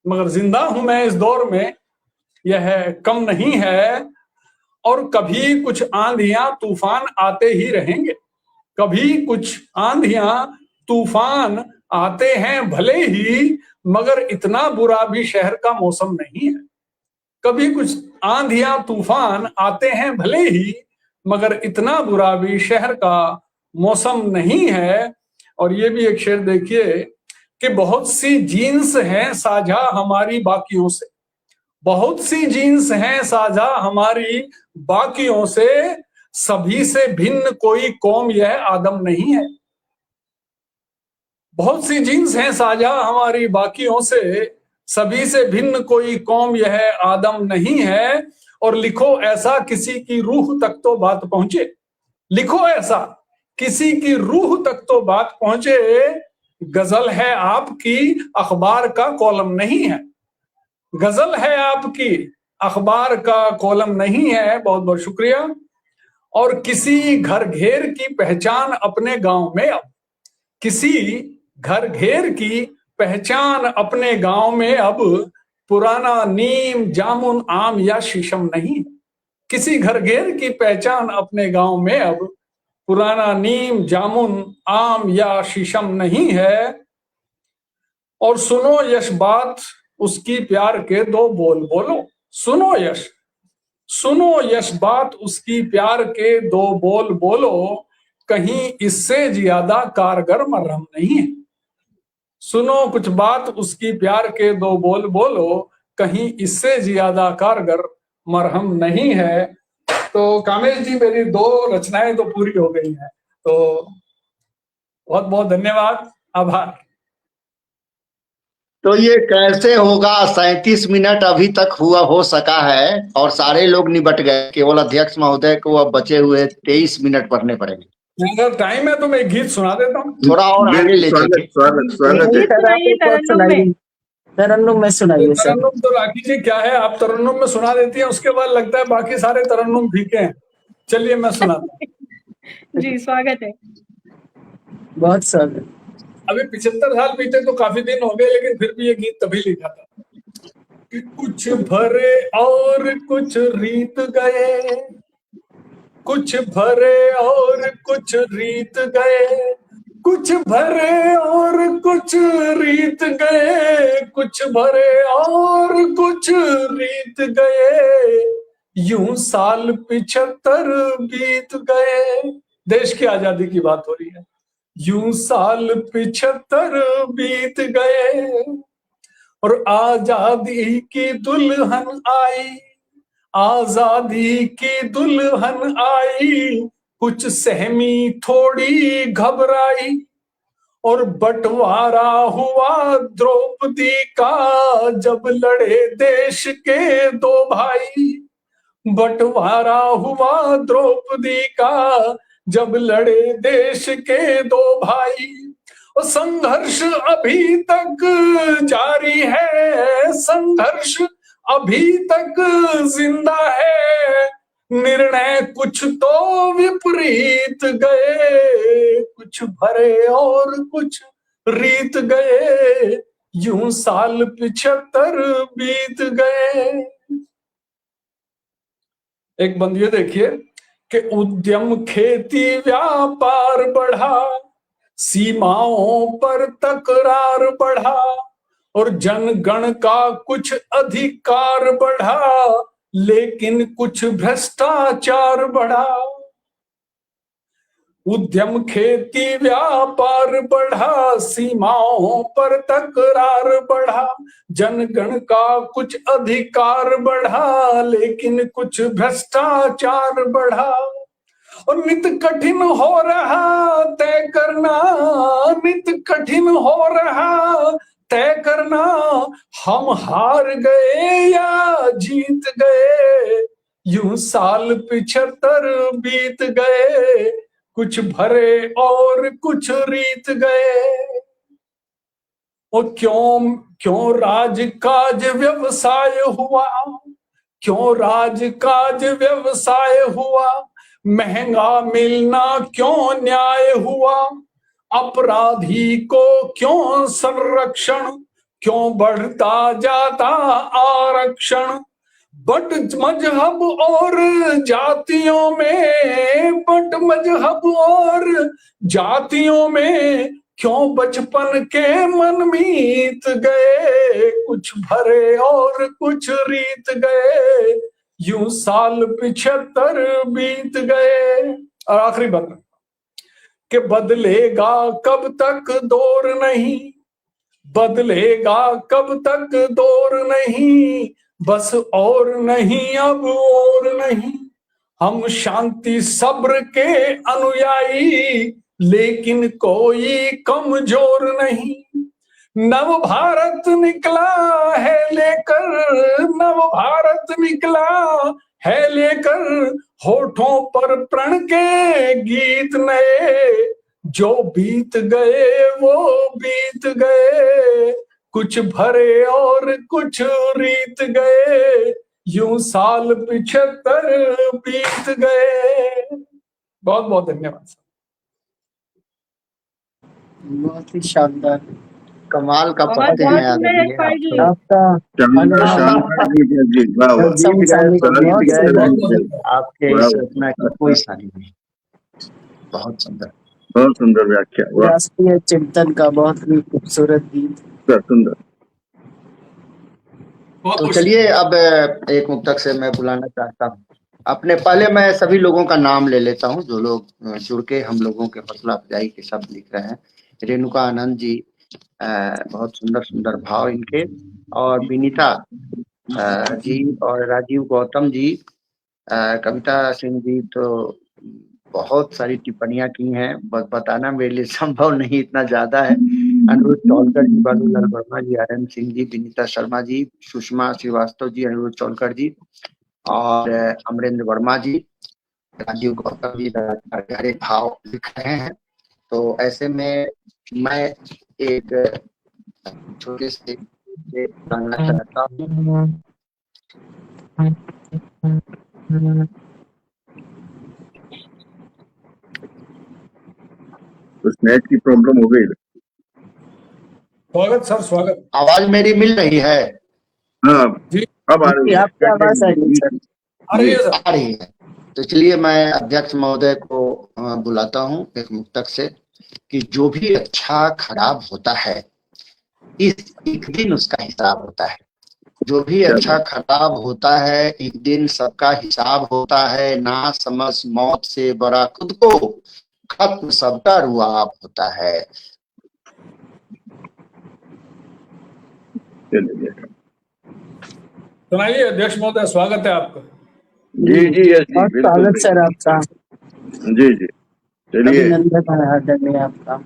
मगर जिंदा हूं मैं इस दौर में यह कम नहीं है। और कभी कुछ आंधियां तूफान आते ही रहेंगे, कभी कुछ आंधियां तूफान आते हैं भले ही, मगर इतना बुरा भी शहर का मौसम नहीं है। कभी कुछ आंधियां तूफान आते हैं भले ही, मगर इतना बुरा भी शहर का मौसम नहीं है। और ये भी एक शेर देखिए कि बहुत सी जीन्स हैं साझा हमारी बाकियों से, बहुत सी जीन्स हैं साझा हमारी बाकियों से, सभी से भिन्न कोई कौम यह आदम नहीं है। बहुत सी जीन्स हैं साझा हमारी बाकियों से, सभी से भिन्न कोई कौम यह आदम नहीं है। और लिखो ऐसा किसी की रूह तक तो बात पहुंचे, लिखो ऐसा किसी की रूह तक तो बात पहुंचे, गजल है आपकी अखबार का कॉलम नहीं है, गजल है आपकी अखबार का कॉलम नहीं है। बहुत बहुत शुक्रिया। और किसी घर घेर की पहचान अपने गांव में अब, किसी घर घेर की पहचान अपने गांव में अब, पुराना नीम जामुन आम या शीशम नहीं, किसी घर घेर की पहचान अपने गांव में अब, पुराना नीम जामुन आम या शीशम नहीं है। और सुनो यश बात उसकी प्यार के दो बोल बोलो, सुनो यश, सुनो यश बात उसकी प्यार के दो बोल बोलो, कहीं इससे ज्यादा कारगर मरहम नहीं है। सुनो कुछ बात उसकी प्यार के दो बोल बोलो, कहीं इससे ज्यादा कारगर मरहम नहीं है। तो कामेश जी मेरी दो रचनाएं तो पूरी हो गई हैं, तो बहुत बहुत धन्यवाद, आभार। तो ये कैसे होगा? 37 मिनट अभी तक हुआ हो सका है और सारे लोग निबट गए, केवल अध्यक्ष महोदय को अब बचे हुए 23 मिनट पढ़ने पड़ेंगे। अगर टाइम है तो मैं गीत सुना देता हूँ, थोड़ा और आगे ले चलिए। स्वागत है। तरन्नुम में सुनाइए सर। तरन्नुम तो राखी जी क्या है, आप तरन्नुम में सुना देती हैं, उसके बाद लगता है बाकी सारे तरन्नुम फीके हैं। चलिए मैं सुनाता हूँ। जी स्वागत है। बहुत स्वागत। अभी 75 साल बीते तो काफी दिन हो गए, लेकिन फिर भी ये गीत तभी लिखा था कि कुछ भरे और कुछ रीत गए, कुछ भरे और कुछ रीत गए, कुछ भरे और कुछ रीत गए, कुछ भरे और कुछ रीत गए, यूं साल 75 बीत गए। देश की आजादी की बात हो रही है। यूं साल 75 बीत गए और आजादी की दुल्हन आई, आजादी की दुल्हन आई, कुछ सहमी थोड़ी घबराई, और बंटवारा हुआ द्रौपदी का जब लड़े देश के दो भाई, बंटवारा हुआ द्रौपदी का जब लड़े देश के दो भाई। और संघर्ष अभी तक जारी है, संघर्ष अभी तक जिंदा है, निर्णय कुछ तो विपरीत गए, कुछ भरे और कुछ रीत गए, यूं साल 75 बीत गए। एक बंद ये देखिए कि उद्यम खेती व्यापार बढ़ा, सीमाओं पर तकरार बढ़ा, और जनगण का कुछ अधिकार बढ़ा, लेकिन कुछ भ्रष्टाचार बढ़ा। उद्यम खेती व्यापार बढ़ा, सीमाओं पर तकरार बढ़ा, जनगण का कुछ अधिकार बढ़ा, लेकिन कुछ भ्रष्टाचार बढ़ा। और नित कठिन हो रहा तय करना, नित कठिन हो रहा तय करना, हम हार गए या जीत गए, यूं साल 75 बीत गए, कुछ भरे और कुछ रीत गए। और क्यों क्यों राजकाज व्यवसाय हुआ, क्यों राजकाज व्यवसाय हुआ, महंगा मिलना क्यों न्याय हुआ, अपराधी को क्यों संरक्षण, क्यों बढ़ता जाता आरक्षण। बट मजहब और जातियों में, बट मजहब और जातियों में क्यों बचपन के मन मीत गए, कुछ भरे और कुछ रीत गए, यूं साल 75 बीत गए। और आखिरी बात कि बदलेगा कब तक दौर नहीं, बदलेगा कब तक दौर नहीं, बस और नहीं अब और नहीं। हम शांति सब्र के अनुयायी, लेकिन कोई कमजोर नहीं। नव भारत निकला है लेकर, नव भारत निकला है लेकर, होठों पर प्रण के गीत नए, जो बीत गए वो बीत गए, कुछ भरे और कुछ रीत गए, यूं साल 75 बीत गए। बहुत बहुत धन्यवाद। बहुत ही शानदार। कमाल का बहुत पढ़ते बहुत हैं आदरणीय सुंदर आप जी। तो। आपका शानदार शानदार जी, वाह वाह, जीत गए तो बहुत जीत गए, सुंदर। आपके वाह, इस रचना की कोई सानी नहीं। बहुत सुंदर, बहुत सुंदर व्याख्या, वाह, राष्ट्रीय चिंतन का बहुत ही खूबसूरत गीत। सुंदर। तो चलिए अब एक मुक्तक से मैं बुलाना चाहता हूँ अपने। पहले मैं सभी लोगों का नाम ले लेता हूँ जो लोग जुड़ के हम लोगों के हौसला अफजाई के शब्द लिख रहे हैं। रेणुका आनंद जी, बहुत सुंदर सुंदर भाव इनके, और विनीता जी, और राजीव गौतम जी, कविता सिंह जी तो बहुत सारी टिप्पणियां की हैं, बताना मेरे लिए संभव नहीं, इतना ज्यादा है। अनिरुद्ध चौलकर जी, बालूलाल वर्मा जी, आर.एन. सिंह जी, विनीता शर्मा जी, सुषमा श्रीवास्तव जी, अनिरुद्ध चौलकर जी, और अमरेंद्र वर्मा जी, राजीव गौतम जी गहरे भाव लिख रहे हैं। तो ऐसे में मैं एक छोटे से जानना चाहता हूँ। कुछ नेट की प्रॉब्लम हो गई। स्वागत सर, स्वागत। आवाज मेरी मिल रही है? हाँ, जी, अब आ रही है, आपकी आवाज आ रही है सर। आ रही है सर। आ रही है। तो चलिए मैं अध्यक्ष महोदय को बुलाता हूँ एक मुक्तक से कि जो भी अच्छा खराब होता है इस एक दिन उसका हिसाब होता है। जो भी अच्छा खराब होता है एक दिन सबका हिसाब होता है। ना समझ मौत से बड़ा खुद को, खत्म सबका रुआब होता है। सुनाइए अध्यक्ष महोदय, स्वागत है आपका। जी जी, यस जी, बहुत बिल्कुल स्वागत सर आपका। जी जी, चलिए। अभिनंदन है आदरणीय आपका।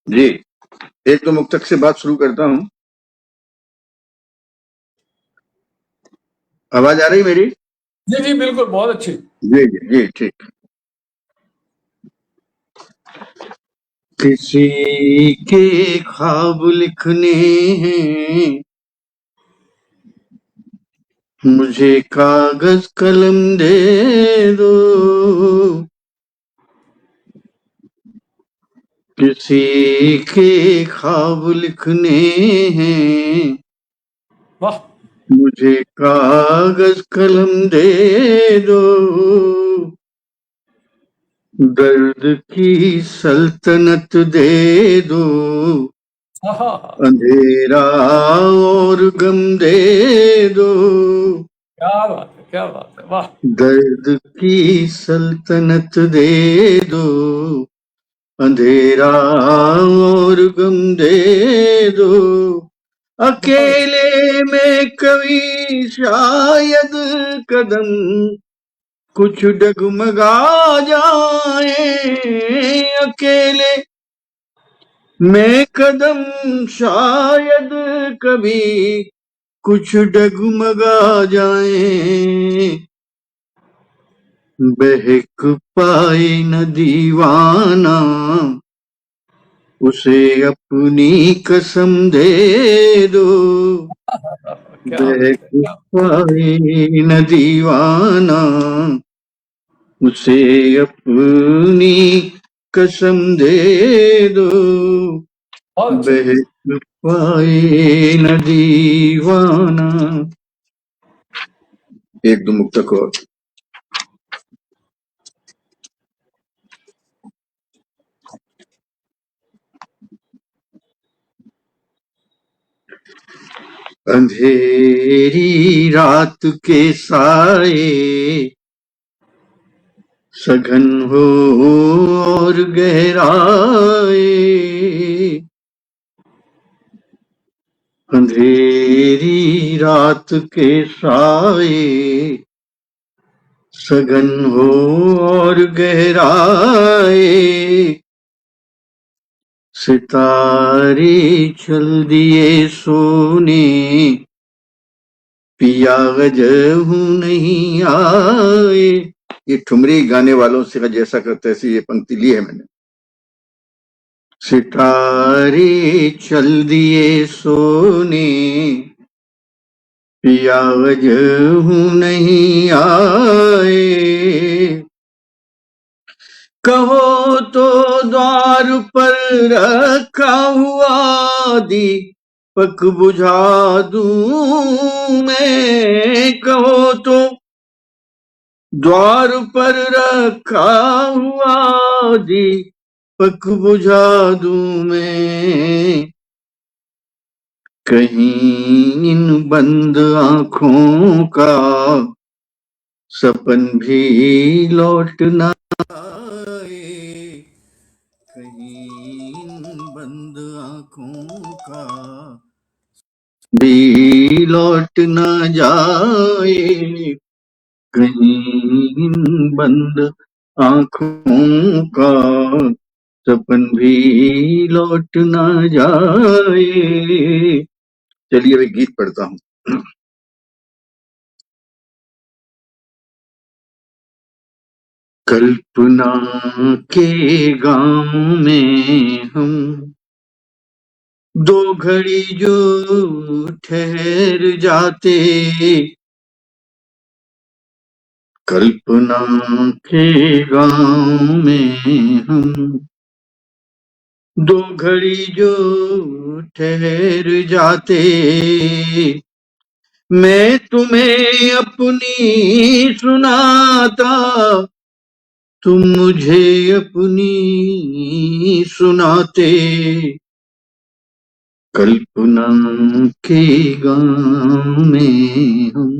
जी, एक तो मुक्तक से बात शुरू करता हूँ। आवाज आ रही मेरी? जी जी बिल्कुल, बहुत अच्छी। जी जी जी, ठीक। किसी के ख्वाब लिखने हैं, मुझे कागज कलम दे दो। किसी के ख्वाब लिखने हैं, वाह, मुझे कागज कलम दे दो। दर्द की सल्तनत दे दो। अंधेरा और गम दे दो। क्या बात है। क्या बात है, वाह। दर्द की सल्तनत दे दो, अंधेरा और गम दे दो, अकेले में कभी शायद कदम कुछ डगमगा जाए, अकेले में कदम शायद कभी कुछ डगमगा जाए, बहक पाए न दीवाना उसे अपनी कसम दे दो, बहक पाए न दीवाना उसे अपनी कसम दे दो, बहक पाए न दीवाना। एक दो मुक्तक और। अंधेरी रात के साए सघन हो और गहराए, अंधेरी रात के साए सघन हो और गहराए, सितारे चल दिए सोने पिया गजहू नहीं आए। ये ठुमरी गाने वालों से जैसा करते ऐसी ये पंक्ति ली है मैंने। सितारे चल दिए सोने पिया गजहू नहीं आए, कहो तो द्वार पर रखा हुआ दीपक बुझा दूं मैं, कहो तो द्वार पर रखा हुआ दीपक बुझा दूं मैं, कहीं इन बंद आंखों का सपन भी लौट ना आए, कहीं इन बंद आंखों का भी लौट ना जाए, कहीं इन बंद आंखों का सपन भी लौट ना जाए। चलिए अभी गीत पढ़ता हूँ। कल्पना के गांव में हम दो घड़ी जो ठहर जाते, कल्पना के गांव में हम दो घड़ी जो ठहर जाते, मैं तुम्हें अपनी सुनाता तुम मुझे अपनी सुनाते, कल्पना के गांव में हम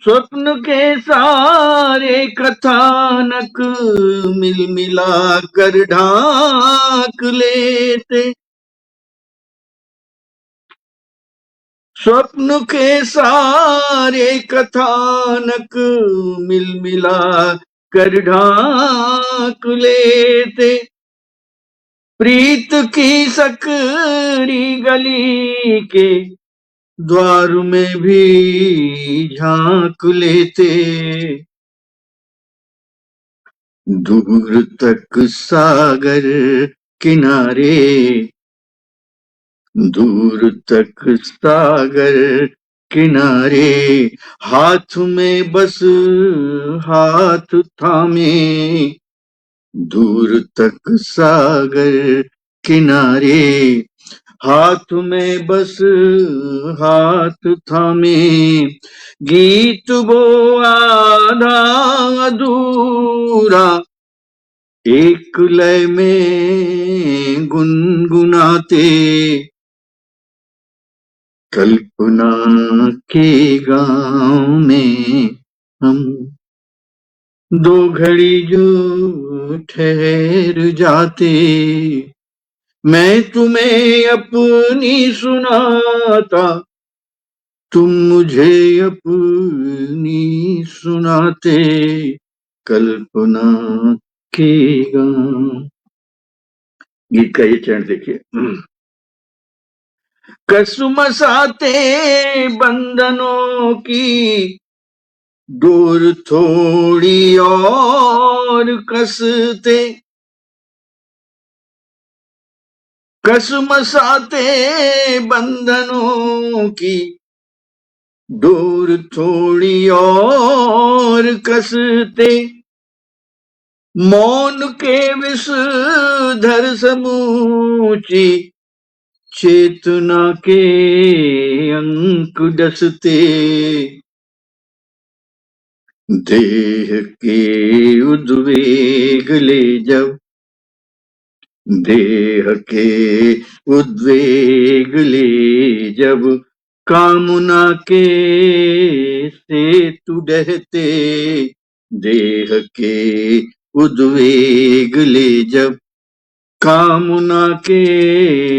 स्वप्न के सारे कथानक मिल मिला कर ढांक लेते, स्वप्न के सारे कथानक मिल मिला कर ढांक लेते, प्रीत की सकरी गली के द्वार में भी झांक लेते, दूर तक सागर किनारे, दूर तक सागर किनारे, हाथ में बस हाथ थामे, दूर तक सागर किनारे, हाथ में बस हाथ थामे, गीत वो आधा अधूरा एक लय में गुनगुनाते, कल्पना के गांव में हम दो घड़ी जो ठहर जाते, मैं तुम्हें अपनी सुनाता, तुम मुझे अपनी सुनाते, कल्पना के गांव। गीत का ये चरण देखिए। कसमसाते बंधनों की डोर थोड़ी और कसते, कसमसाते बंधनों की डोर थोड़ी और कसते, मौन के विषधर समूची चेतना के अंक डसते, देह के उद्वेग ले जब, देह के उद्वेग ले जब, कामना के सेतु डहते, देह के उद्वेग ले जब, कामना के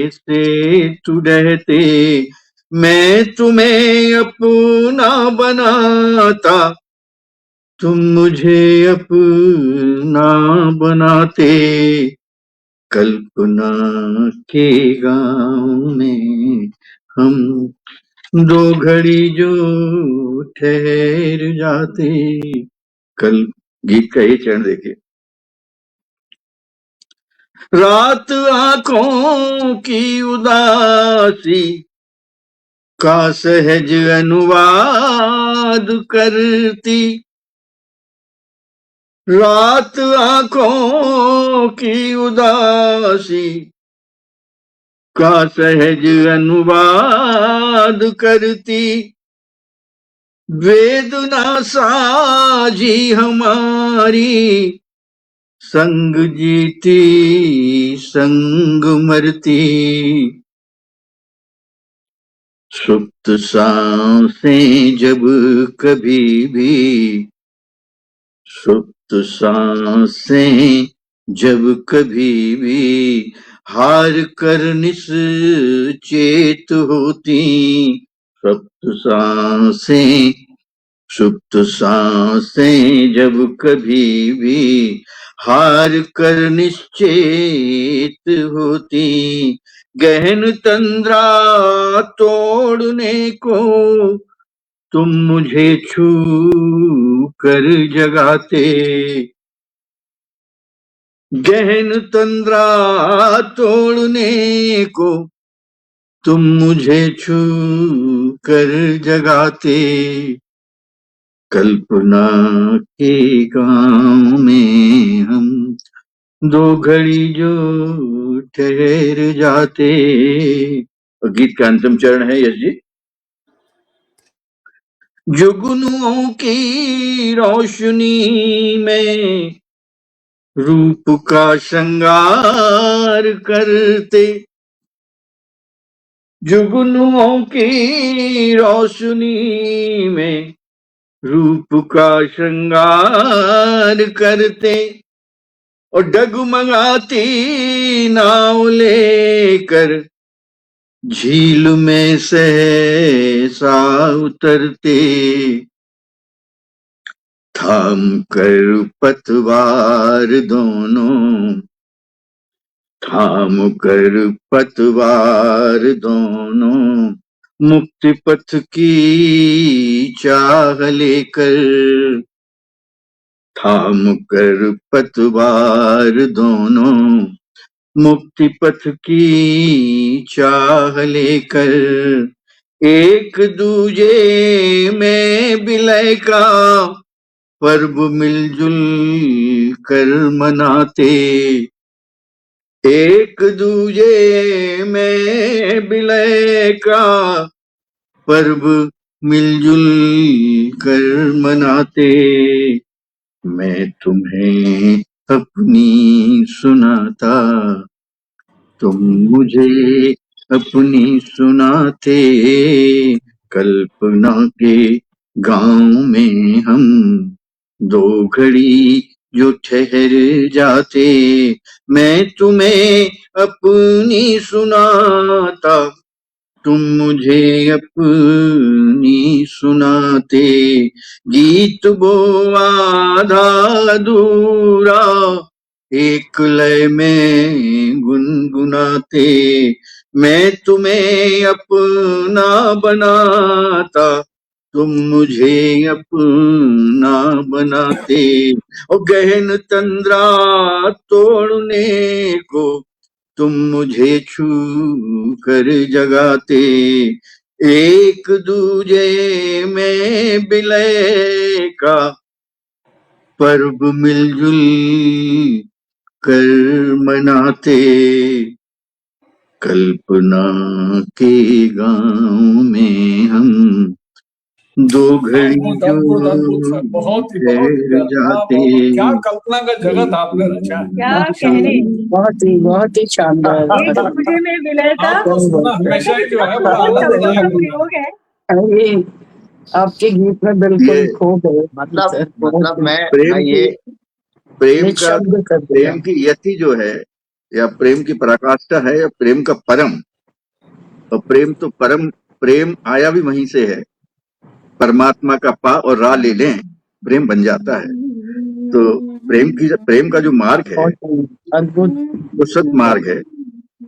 सेतु डहते, मैं तुम्हें अपना बनाता, तुम मुझे अपना बनाते, कल्पना के गांव में हम दो घड़ी जो ठहर जाते। कल गीत का ये चरण देखिए। रात आंखों की उदासी का सहज अनुवाद करती, रात आंखों की उदासी का सहज अनुवाद करती, वेदना साझी हमारी संग जीती संग मरती, सुप्त सांसें जब कभी भी, सुप्त सांसें जब कभी भी हार कर निश्चेत होती, सुप्त सांसें, सुप्त सांसें जब कभी भी हार कर निश्चेत होती, गहन तंद्रा तोड़ने को तुम मुझे छू कर जगाते, गहन तंद्रा तोड़ने को तुम मुझे छू कर जगाते, कल्पना के गांव में हम दो घड़ी जो ठहर जाते। और गीत का अंतिम चरण है यश जी। जुगनुओं की रोशनी में रूप का श्रृंगार करते, जुगनुओं की रोशनी में रूप का श्रृंगार करते, और डगमगाती नाव लेकर झील में सहसा उतरते, थाम कर पतवार दोनों, थाम कर पतवार दोनों, मुक्ति पथ की चाह लेकर, थाम कर पतवार दोनों, मुक्ति पथ की चाह लेकर, एक दूजे में विलय का पर्व मिलजुल कर मनाते, एक दूजे में विलय का पर्व मिलजुल कर मनाते, मैं तुम्हें अपनी सुनाता, तुम मुझे अपनी सुनाते, कल्पना के गांव में हम दो घड़ी जो ठहर जाते, मैं तुम्हें अपनी सुनाता, तुम मुझे अपनी सुनाते, गीत वो आधा अधूरा एक लय में गुनगुनाते, मैं तुम्हें अपना बनाता, तुम मुझे अपना बनाते, और गहन तंद्रा तोड़ने को तुम मुझे छू कर जगाते, एक दूजे में विलय का पर्व मिलजुल कर मनाते, कल्पना के गांव में हम दो घड़ी अद्भुत जो अद्भुत अद्भुत सर, बहुत ही ठहर जाते। क्या कल्पना का जगत आपने रचा है। क्या कहने, बहुत ही शानदार। एक दूजे में विलय का आपको सुनना हमेशा ही जो है बड़ा बहुत आनंद शब्दों का आएगा। प्रयोग है। ये आपके गीत में बिल्कुल ये खो गए। मतलब मैं प्रेम ये निशब्द कर दिया। प्रेम की यति जो है, या प्रेम की पराकाष्ठा है, या प्रेम का परम, और प्रेम तो परम, प्रेम आया भी वहीं से है, परमात्मा का पा और रा ले लें प्रेम बन जाता है। तो प्रेम का जो मार्ग है अद्भुत। वो सत मार्ग है,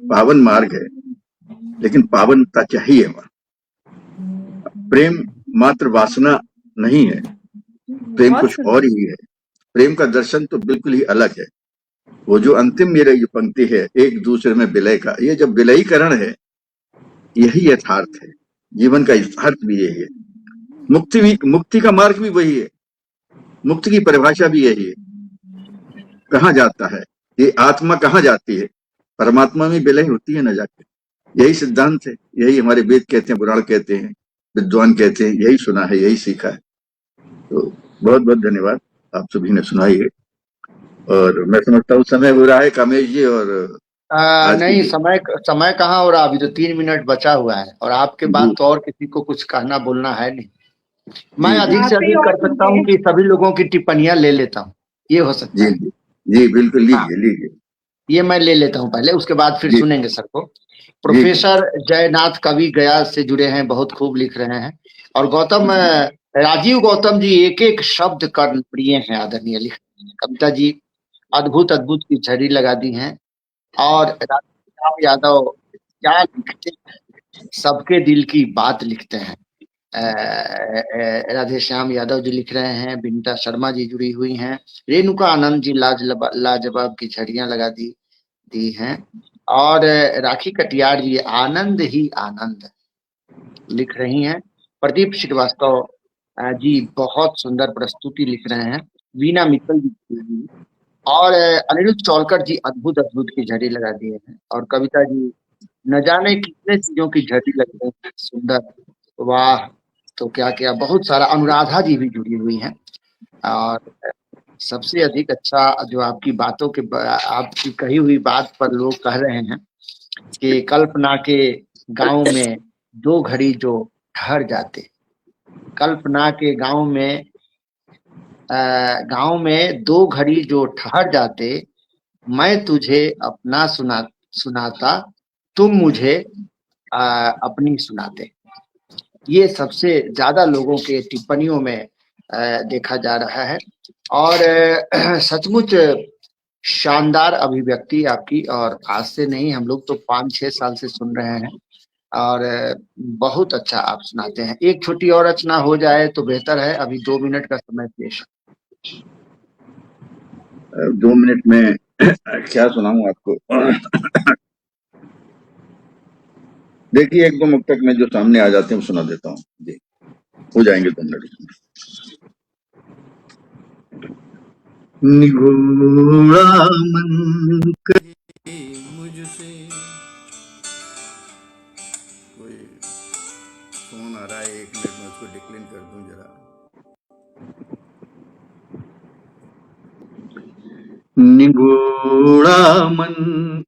पावन मार्ग है, लेकिन पावनता चाहिए वहां। प्रेम मात्र वासना नहीं है, प्रेम कुछ और ही है। प्रेम का दर्शन तो बिल्कुल ही अलग है। वो जो अंतिम मेरी जो पंक्ति है, एक दूसरे में विलय का, ये जब विलयीकरण है, यही यथार्थ है। जीवन का यथार्थ भी यही है। मुक्ति का मार्ग भी वही है। मुक्ति की परिभाषा भी यही है। कहाँ जाता है ये आत्मा, कहाँ जाती है? परमात्मा में विलय होती है ना जाके। यही सिद्धांत है, यही हमारे वेद कहते हैं, पुराण कहते हैं, विद्वान कहते हैं, यही सुना है, यही सीखा है। तो बहुत बहुत धन्यवाद, आप सभी ने सुनाई है। और मैं समझता हूँ समय हो रहा है कामेश जी, और नहीं, समय कहाँ हो रहा, अभी तो 3 मिनट बचा हुआ है, और आपके बाद तो और किसी को कुछ कहना बोलना है नहीं। मैं अधिक से अधिक कर सकता हूँ कि सभी लोगों की टिप्पणियां ले लेता हूँ, ये हो सकता है। जी बिल्कुल, लीजिए। ये मैं ले लेता हूँ पहले, उसके बाद फिर सुनेंगे सबको। प्रोफेसर जयनाथ कवि गया से जुड़े हैं, बहुत खूब लिख रहे हैं। और राजीव गौतम जी एक एक शब्द कर्ण प्रिय हैं, आदरणीय लिख रहे हैं। कविता जी अद्भुत अद्भुत की झड़ी लगा दी हैं। और राधेश्याम यादव क्या लिखते हैं, सबके दिल की बात लिखते हैं। राधेश्याम यादव जी लिख रहे हैं, बिनीता शर्मा जी जुड़ी हुई हैं, रेणुका आनंद जी लाजवाब की झड़ियां लगा दी हैं। और राखी कटियार जी आनंद ही आनंद लिख रही हैं। प्रदीप श्रीवास्तव जी बहुत सुंदर प्रस्तुति लिख रहे हैं। वीना मित्तल जी और अनिरुद्ध चौलकर जी अद्भुत अद्भुत की झड़ी लगा दिए हैं। और कविता जी न जाने कितने चीजों की झड़ी लग रही है, सुंदर, वाह। तो क्या क्या बहुत सारा, अनुराधा जी भी जुड़ी हुई हैं। और सबसे अधिक अच्छा जो आपकी बातों के, आपकी कही हुई बात पर लोग कह रहे हैं कि कल्पना के गांव में दो घड़ी जो ठहर जाते, कल्पना के गांव में दो घड़ी जो ठहर जाते, मैं तुझे अपना सुनाता, तुम मुझे अपनी सुनाते। ये सबसे ज्यादा लोगों के टिप्पणियों में देखा जा रहा है। और सचमुच शानदार अभिव्यक्ति आपकी। और आज से नहीं, हम लोग तो 5-6 साल से सुन रहे हैं, और बहुत अच्छा आप सुनाते हैं। एक छोटी और रचना हो जाए तो बेहतर है, अभी 2 मिनट का समय पेश। 2 मिनट में क्या सुनाऊं आपको? देखिए, 1-2 मुक्तक में जो सामने आ जाते हैं वो सुना देता हूँ जी, हो जाएंगे 2 मिनट। निगोड़ा मन कहे मुझसे, कोई फोन आ रहा है, 1 मिनट में उसको डिक्लाइन कर दूं जरा। निगोड़ा मन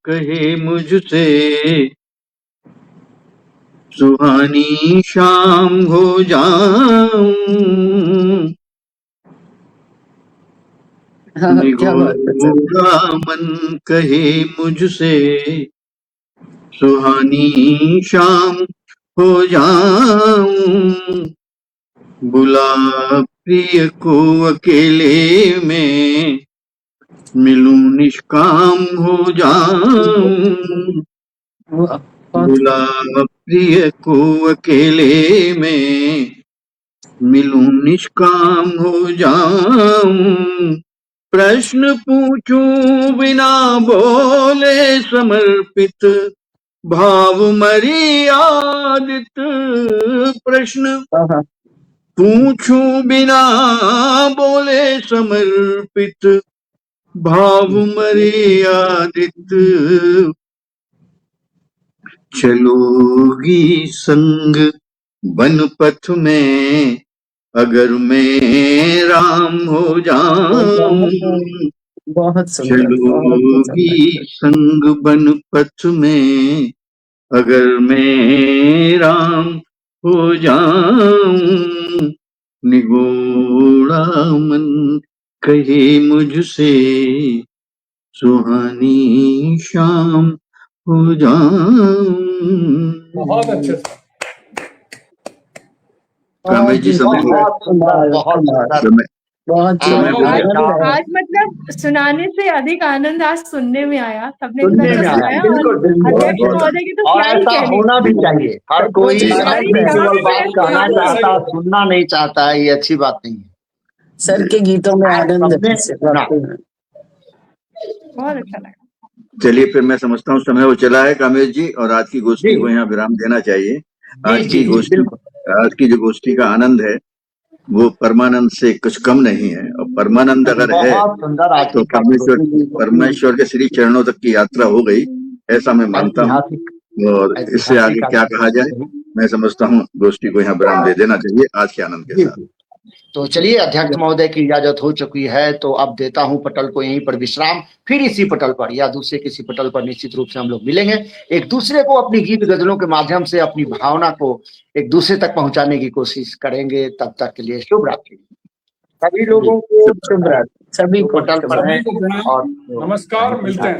कहे मुझसे, सुहानी शाम हो जाऊं, हाँ, क्या बात है सर। निगोरा मन कहे मुझसे, सुहानी शाम हो जाऊं, बुला प्रिय को अकेले में, मिलूं निष्काम हो जाऊं, वाह, बहुत बुला प्रिय को अकेले में, मिलूं निष्काम हो जाऊं, प्रश्न पूछूं बिना बोले समर्पित, भाव मर्यादित, प्रश्न हाँ, पूछूं बिना बोले समर्पित, भाव मर्यादित, चलोगी संग वन पथ में, अगर मैं राम हो जाऊं, बहुत सुंदर, बहुत चलोगी सुंदर। संग वन पथ में, अगर मैं राम हो जाऊं, निगोड़ा मन कहे मुझसे, सुहानी शाम हो जाऊं। बहुत अच्छे से। कामेश जी समय हो बहुत सुंदर, बहुत सुंदर। समय बहुत हाँ, सुंदर। हाँ, आनंद आया। आज मतलब सुनाने से अधिक आनंद आज सुनने में आया। सबने सुनने इतना में अच्छा आया, सुनाया बिल्कुल, और बिल्कुल। अध्यक्ष महोदय की तो और क्या ही ऐसा कहने। होना भी चाहिए। हर कोई जी, हमारी केवल बात कहानी कहना बिल्कुल चाहता, सही। सुनना नहीं चाहता है, ये अच्छी बात नहीं है। सर के गीतों में आज आनंद सबने है, सुना। वाकई में। बहुत अच्छा लगा। चलिए फिर मैं समझता हूँ समय हो चला है कामेश जी, और आज की गोष्ठी जी। को यहाँ विराम देना चाहिए। जी, आज जी, की जी, गोष्ठी, बिल्कुल। आज की जो गोष्ठी का आनंद है वो परमानंद से कुछ कम नहीं है, और परमानंद अगर है बहुत सुंदर आज तो की बात। परमेश्वर के श्री चरणों तक की यात्रा हो गई, ऐसा मैं मानता हूँ। ऐतिहासिक, और इससे आगे क्या कहा जाए, मैं समझता हूँ गोष्ठी को यहाँ विराम दे देना चाहिए आज के आनंद के जी, साथ। जी। तो चलिए, अध्यक्ष महोदय की इजाजत हो चुकी है, तो अब देता हूं पटल को यहीं पर विश्राम। फिर इसी पटल पर या दूसरे किसी पटल पर निश्चित रूप से हम लोग मिलेंगे, एक दूसरे को अपनी गीत गजलों के माध्यम से अपनी भावना को एक दूसरे तक पहुंचाने की कोशिश करेंगे। तब तक के लिए शुभ रात्रि सभी लोगों को। शुभ रात्रि सभी को। पटल शुभ पर रात्रि। है सभी को प्रणाम, और नमस्कार, मिलते हैं।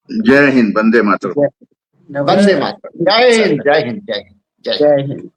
जय हिंद, वंदे मातरम। नमस्कार। वंदे मातरम। जय हिंद, जय हिंद, जय हिंद, जय हिंद। जय हिंद।